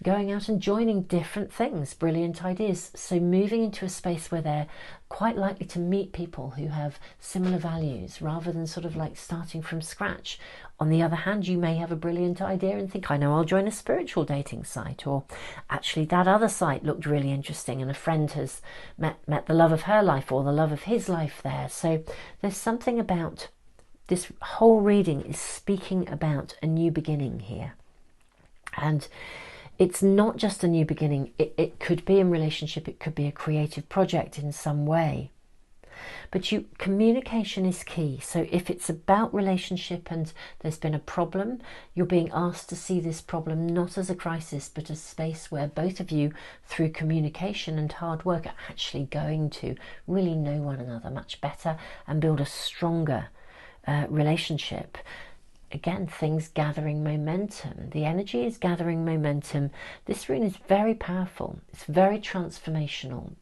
A: going out and joining different things, brilliant ideas. So moving into a space where they're quite likely to meet people who have similar values, rather than sort of like starting from scratch. On the other hand, you may have a brilliant idea and think, I know, I'll join a spiritual dating site, or actually that other site looked really interesting and a friend has met the love of her life or the love of his life there. So there's something about this whole reading is speaking about a new beginning here. And it's not just a new beginning. It could be in relationship, it could be a creative project in some way. But communication is key. So if it's about relationship and there's been a problem, you're being asked to see this problem not as a crisis, but a space where both of you, through communication and hard work, are actually going to really know one another much better and build a stronger relationship. Again, things gathering momentum. The energy is gathering momentum. This rune is very powerful. It's very transformational.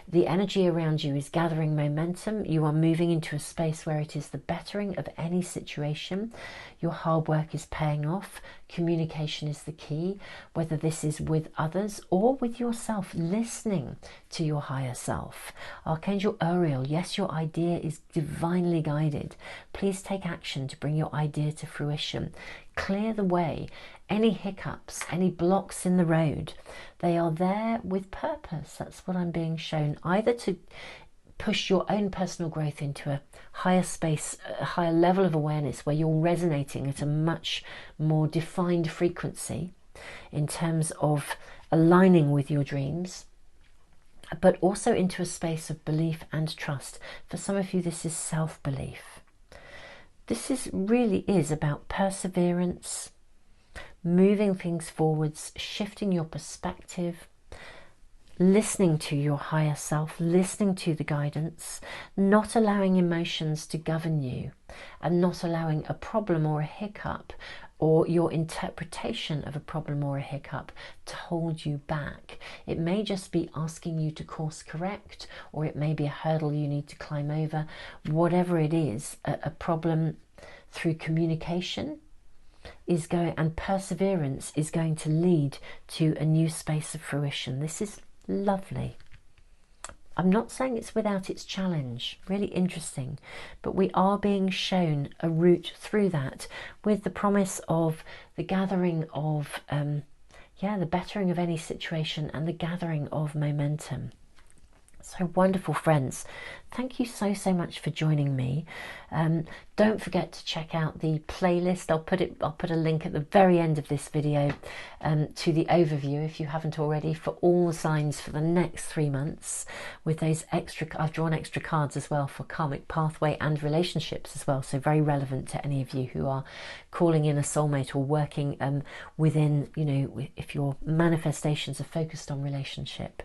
A: The energy around you is gathering momentum. You are moving into a space where it is the bettering of any situation. Your hard work is paying off. Communication is the key, whether this is with others or with yourself, listening to your higher self. Archangel Uriel, yes, your idea is divinely guided. Please take action to bring your idea to fruition. Clear the way. Any hiccups, any blocks in the road, they are there with purpose. That's what I'm being shown, either to push your own personal growth into a higher space, a higher level of awareness where you're resonating at a much more defined frequency in terms of aligning with your dreams, but also into a space of belief and trust. For some of you, this is self-belief. This really is about perseverance, moving things forwards, shifting your perspective, listening to your higher self, listening to the guidance, not allowing emotions to govern you, and not allowing a problem or a hiccup or your interpretation of a problem or a hiccup to hold you back. It may just be asking you to course correct, or it may be a hurdle you need to climb over. Whatever it is, a problem through communication is going, and perseverance is going to lead to a new space of fruition. This is lovely. I'm not saying it's without its challenge, really interesting, but we are being shown a route through that with the promise of the gathering of, the bettering of any situation and the gathering of momentum. So wonderful, friends. Thank you so much for joining me. Don't forget to check out the playlist. I'll put a link at the very end of this video to the overview, if you haven't already, for all the signs for the next 3 months, with those extra. I've drawn extra cards as well for karmic pathway and relationships as well, so very relevant to any of you who are calling in a soulmate or working within, if your manifestations are focused on relationship.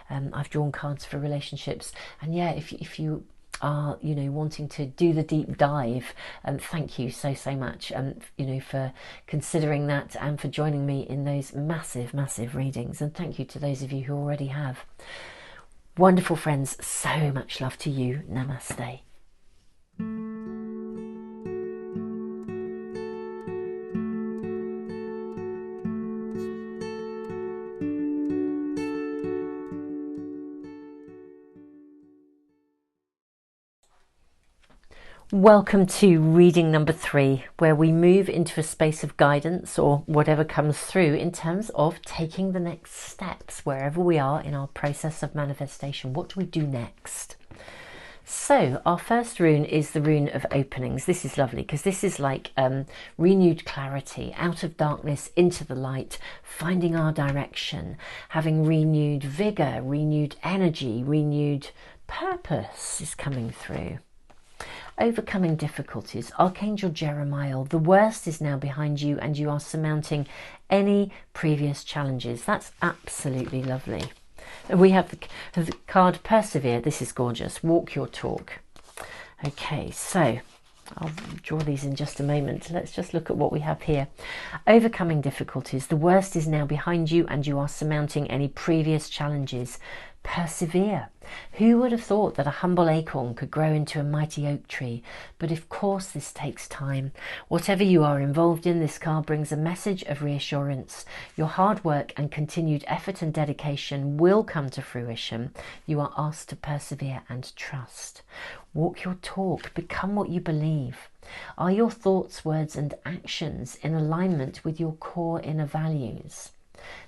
A: I've drawn cards for relationships, and yeah, if you are wanting to do the deep dive, thank you so much for considering that and for joining me in those massive readings, and thank you to those of you who already have. Wonderful, friends. So much love to you. Namaste. Welcome to reading number 3, where we move into a space of guidance or whatever comes through in terms of taking the next steps wherever we are in our process of manifestation. What do we do next? So our first rune is the rune of openings. This is lovely because this is like renewed clarity, out of darkness into the light, finding our direction, having renewed vigor, renewed energy, renewed purpose is coming through. Overcoming difficulties. Archangel Jeremiah, the worst is now behind you and you are surmounting any previous challenges. That's absolutely lovely. We have the card Persevere. This is gorgeous. Walk your talk. Okay, so I'll draw these in just a moment. Let's just look at what we have here. Overcoming difficulties. The worst is now behind you and you are surmounting any previous challenges. Persevere. Who would have thought that a humble acorn could grow into a mighty oak tree? But of course this takes time. Whatever you are involved in, this card brings a message of reassurance. Your hard work and continued effort and dedication will come to fruition. You are asked to persevere and trust. Walk your talk. Become what you believe. Are your thoughts, words and actions in alignment with your core inner values?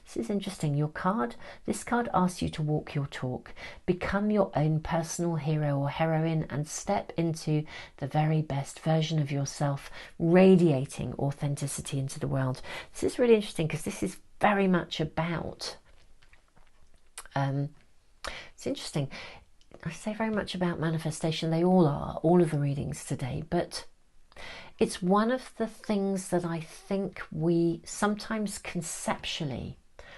A: This is interesting. This card asks you to walk your talk, become your own personal hero or heroine, and step into the very best version of yourself, radiating authenticity into the world. This is really interesting because this is very much about, it's interesting, I say very much about manifestation. They all are, all of the readings today, but it's one of the things that I think we sometimes conceptually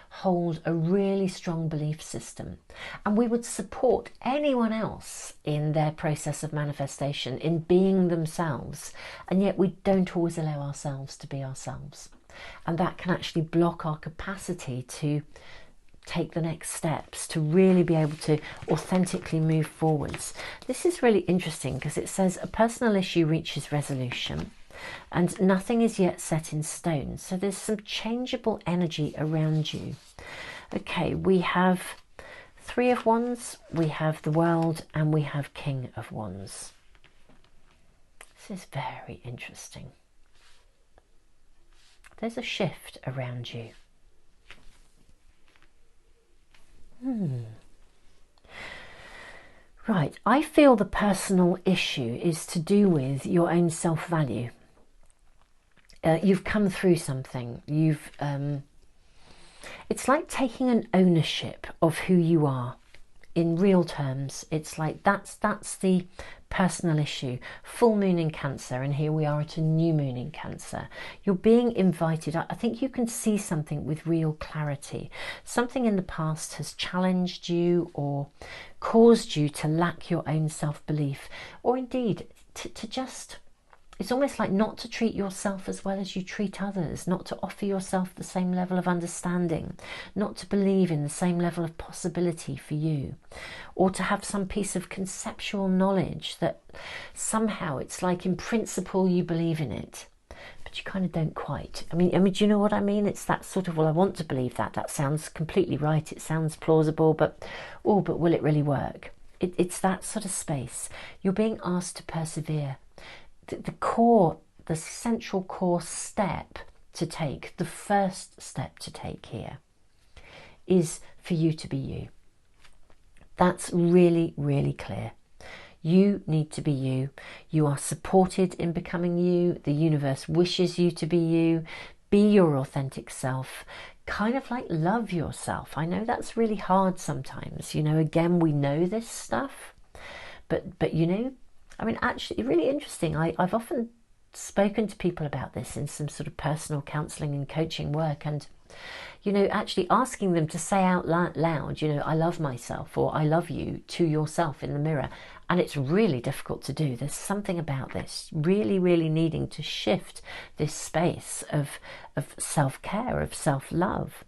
A: hold a really strong belief system, and we would support anyone else in their process of manifestation, in being themselves, and yet we don't always allow ourselves to be ourselves, and that can actually block our capacity to take the next steps, to really be able to authentically move forwards. This is really interesting because it says a personal issue reaches resolution and nothing is yet set in stone. So there's some changeable energy around you. Okay, we have Three of Wands, we have the World, and we have King of Wands. This is very interesting. There's a shift around you. Right, I feel the personal issue is to do with your own self-value. You've come through something. It's like taking an ownership of who you are in real terms. It's like that's the personal issue. Full moon in Cancer, and here we are at a new moon in Cancer. You're being invited. I think you can see something with real clarity. Something in the past has challenged you or caused you to lack your own self-belief, or indeed to just, it's almost like not to treat yourself as well as you treat others, not to offer yourself the same level of understanding, not to believe in the same level of possibility for you, or to have some piece of conceptual knowledge that somehow it's like in principle you believe in it, but you kind of don't quite. I mean, do you know what I mean? It's that sort of, well, I want to believe that. That sounds completely right. It sounds plausible, but will it really work? It's that sort of space. You're being asked to persevere. The central core step to take, the first step to take here, is for you to be you. That's really, really clear. You need to be you. You are supported in becoming you. The universe wishes you to be you. Be your authentic self. Kind of like love yourself. I know that's really hard sometimes. You know, again, we know this stuff, but you know, I mean, actually, really interesting. I've often spoken to people about this in some sort of personal counselling and coaching work, and, you know, actually asking them to say out loud, you know, I love myself, or I love you, to yourself in the mirror. And it's really difficult to do. There's something about this really, really needing to shift this space of self-care, of self-love.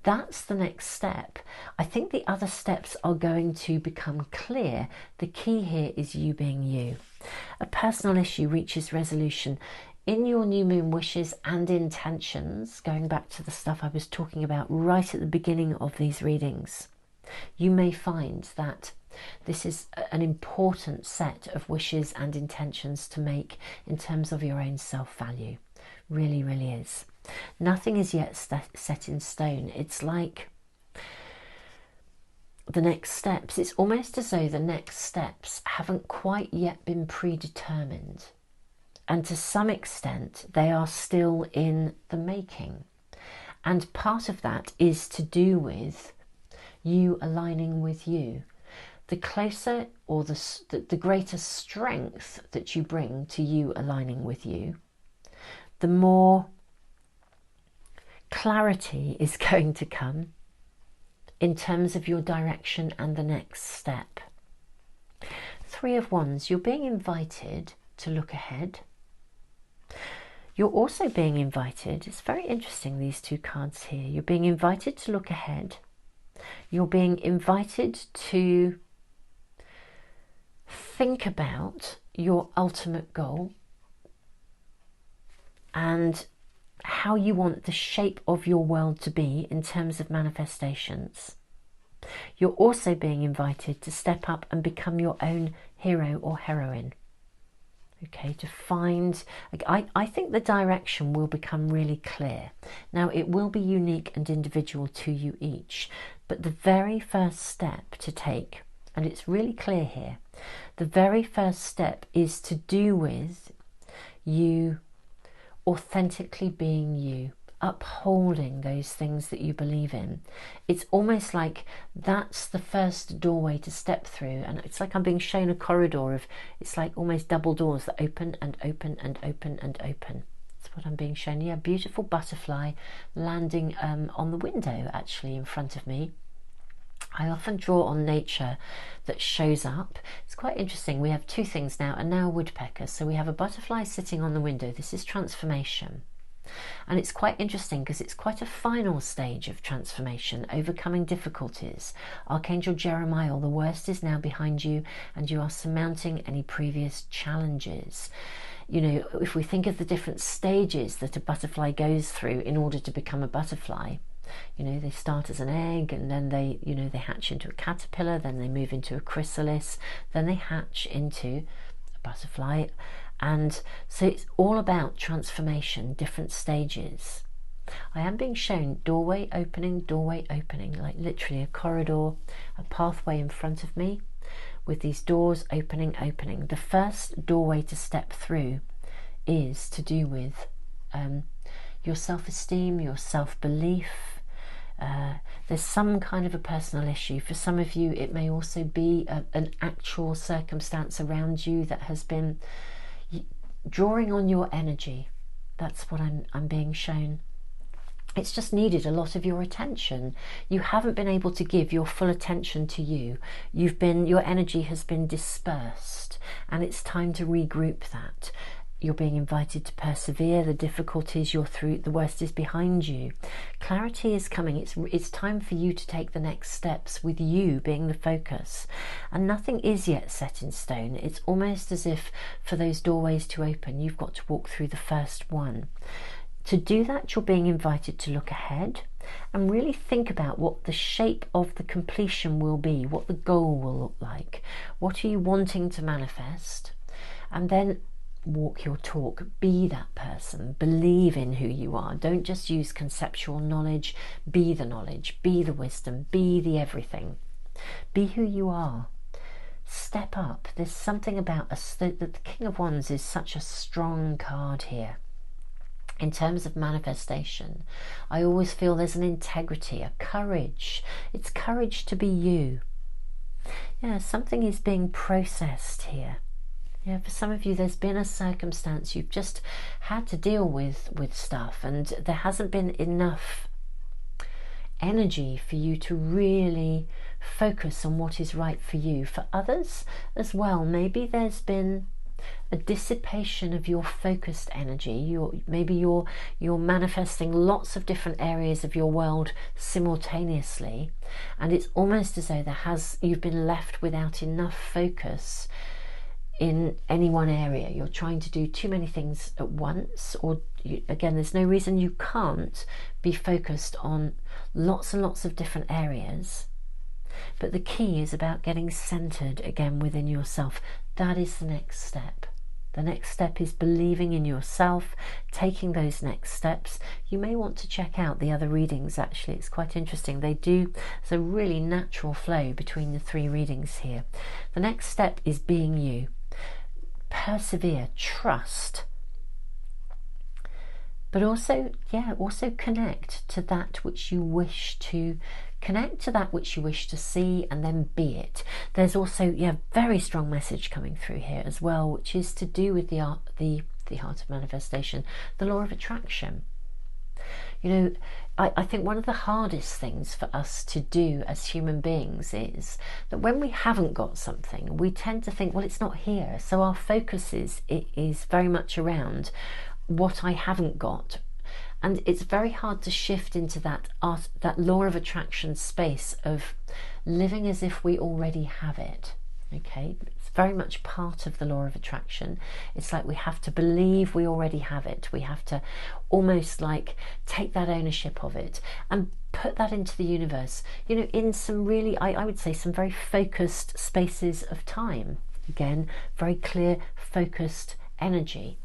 A: That's the next step. I think the other steps are going to become clear. The key here is you being you. A personal issue reaches resolution in your new moon wishes and intentions, going back to the stuff I was talking about right at the beginning of these readings. You may find that this is an important set of wishes and intentions to make in terms of your own self-value. Really, really is. Nothing is yet set in stone. It's like the next steps. It's almost as though the next steps haven't quite yet been predetermined. And to some extent, they are still in the making. And part of that is to do with you aligning with you. The closer or the greater strength that you bring to you aligning with you, the more clarity is going to come in terms of your direction and the next step. Three of Wands, you're being invited to look ahead. You're also being invited, it's very interesting, these two cards here. You're being invited to look ahead. You're being invited to think about your ultimate goal and how you want the shape of your world to be in terms of manifestations. You're also being invited to step up and become your own hero or heroine. Okay, to find, I think the direction will become really clear. Now, it will be unique and individual to you each, but the very first step to take, and it's really clear here, the very first step is to do with you authentically being you, upholding those things that you believe in. It's almost like that's the first doorway to step through, and it's like I'm being shown a corridor of, it's like almost double doors that open and open and open and open. That's what I'm being shown. Yeah, beautiful butterfly landing on the window actually in front of me. I often draw on nature that shows up. It's quite interesting. We have two things now, and now a woodpecker. So we have a butterfly sitting on the window. This is transformation. And it's quite interesting because it's quite a final stage of transformation, overcoming difficulties. Archangel Jeremiah, the worst is now behind you, and you are surmounting any previous challenges. You know, if we think of the different stages that a butterfly goes through in order to become a butterfly, you know, they start as an egg, and then they, you know, they hatch into a caterpillar, then they move into a chrysalis, then they hatch into a butterfly. And so it's all about transformation, different stages. I am being shown doorway opening, like literally a corridor, a pathway in front of me with these doors opening. The first doorway to step through is to do with your self-esteem, your self-belief. There's some kind of a personal issue. For some of you, it may also be an actual circumstance around you that has been drawing on your energy. That's what I'm being shown. It's just needed a lot of your attention. You haven't been able to give your full attention to you. Your energy has been dispersed, and it's time to regroup that. You're being invited to persevere. The difficulties you're through, the worst is behind you. Clarity is coming. It's time for you to take the next steps, with you being the focus. And nothing is yet set in stone. It's almost as if for those doorways to open, you've got to walk through the first one. To do that, you're being invited to look ahead and really think about what the shape of the completion will be, what the goal will look like. What are you wanting to manifest? And then walk your talk. Be that person. Believe in who you are. Don't just use conceptual knowledge. Be the knowledge. Be the wisdom. Be the everything. Be who you are. Step up. There's something about us. The King of Wands is such a strong card here. In terms of manifestation, I always feel there's an integrity, a courage. It's courage to be you. Yeah, something is being processed here. Yeah, for some of you, there's been a circumstance you've just had to deal with stuff, and there hasn't been enough energy for you to really focus on what is right for you. For others as well, maybe there's been a dissipation of your focused energy. Maybe you're manifesting lots of different areas of your world simultaneously, and it's almost as though you've been left without enough focus in any one area. You're trying to do too many things at once, or again, there's no reason you can't be focused on lots and lots of different areas. But the key is about getting centered again within yourself. That is the next step. The next step is believing in yourself, taking those next steps. You may want to check out the other readings, actually. It's quite interesting. There's a really natural flow between the three readings here. The next step is being you. Persevere, trust, but also connect to that which you wish to connect to, that which you wish to see, and then be it. There's also very strong message coming through here as well, which is to do with the art of manifestation, the law of attraction. You know, I think one of the hardest things for us to do as human beings is that when we haven't got something, we tend to think, well, it's not here. So our focus is very much around what I haven't got. And it's very hard to shift into that law of attraction space of living as if we already have it. Okay, it's very much part of the law of attraction. It's like we have to believe we already have it. We have to almost like take that ownership of it and put that into the universe, you know, in some really, I would say, some very focused spaces of time. Again, very clear, focused energy.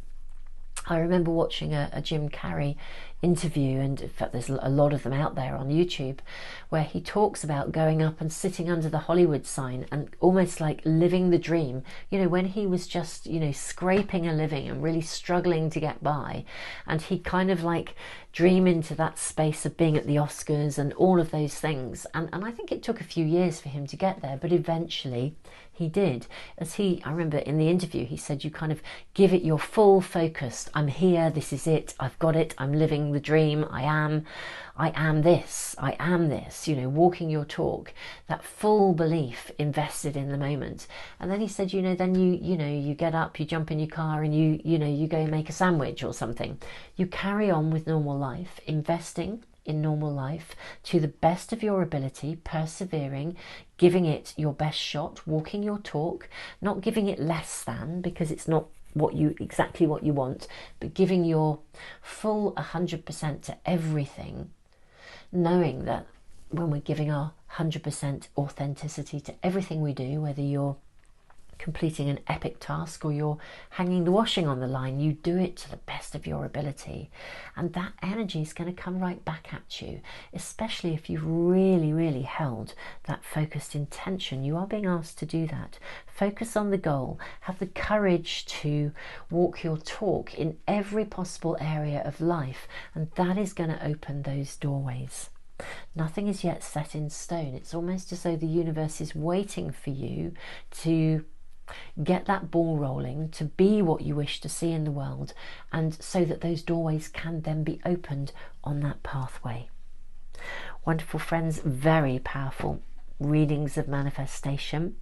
A: I remember watching a Jim Carrey interview, and in fact there's a lot of them out there on YouTube, where he talks about going up and sitting under the Hollywood sign and almost like living the dream, you know, when he was just, you know, scraping a living and really struggling to get by, and he kind of like dream into that space of being at the Oscars and all of those things, and I think it took a few years for him to get there, but eventually he did. I remember in the interview, he said, you kind of give it your full focus. I'm here, this is it, I've got it, I'm living the dream, I am this, you know, walking your talk, that full belief invested in the moment. And then he said, you know, then you get up, you jump in your car and you go make a sandwich or something. You carry on with normal life, investing in normal life to the best of your ability, persevering, giving it your best shot, walking your talk, not giving it less than, because it's not exactly what you want, but giving your full 100% to everything, knowing that when we're giving our 100% authenticity to everything we do, whether you're completing an epic task or you're hanging the washing on the line, you do it to the best of your ability, and that energy is going to come right back at you, especially if you've really held that focused intention. You are being asked to do that. Focus on the goal, have the courage to walk your talk in every possible area of life, and that is going to open those doorways. Nothing is yet set in stone. It's almost as though the universe is waiting for you to get that ball rolling, to be what you wish to see in the world, and so that those doorways can then be opened on that pathway. Wonderful friends, very powerful readings of manifestation.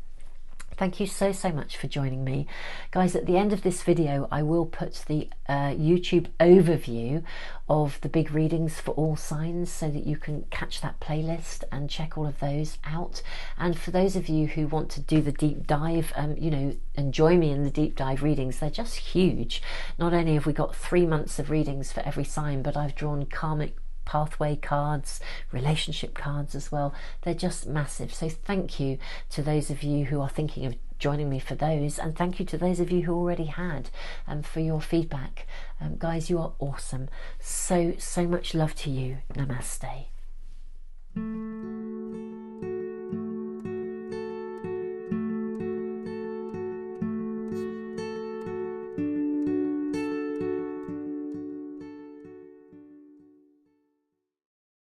A: Thank you so much for joining me. Guys, at the end of this video, I will put the YouTube overview of the big readings for all signs so that you can catch that playlist and check all of those out. And for those of you who want to do the deep dive, you know, and join me in the deep dive readings, they're just huge. Not only have we got 3 months of readings for every sign, but I've drawn karmic pathway cards, relationship cards as well. They're just massive. So thank you to those of you who are thinking of joining me for those, and thank you to those of you who already had, for your feedback. Guys, you are awesome. So much love to you. Namaste.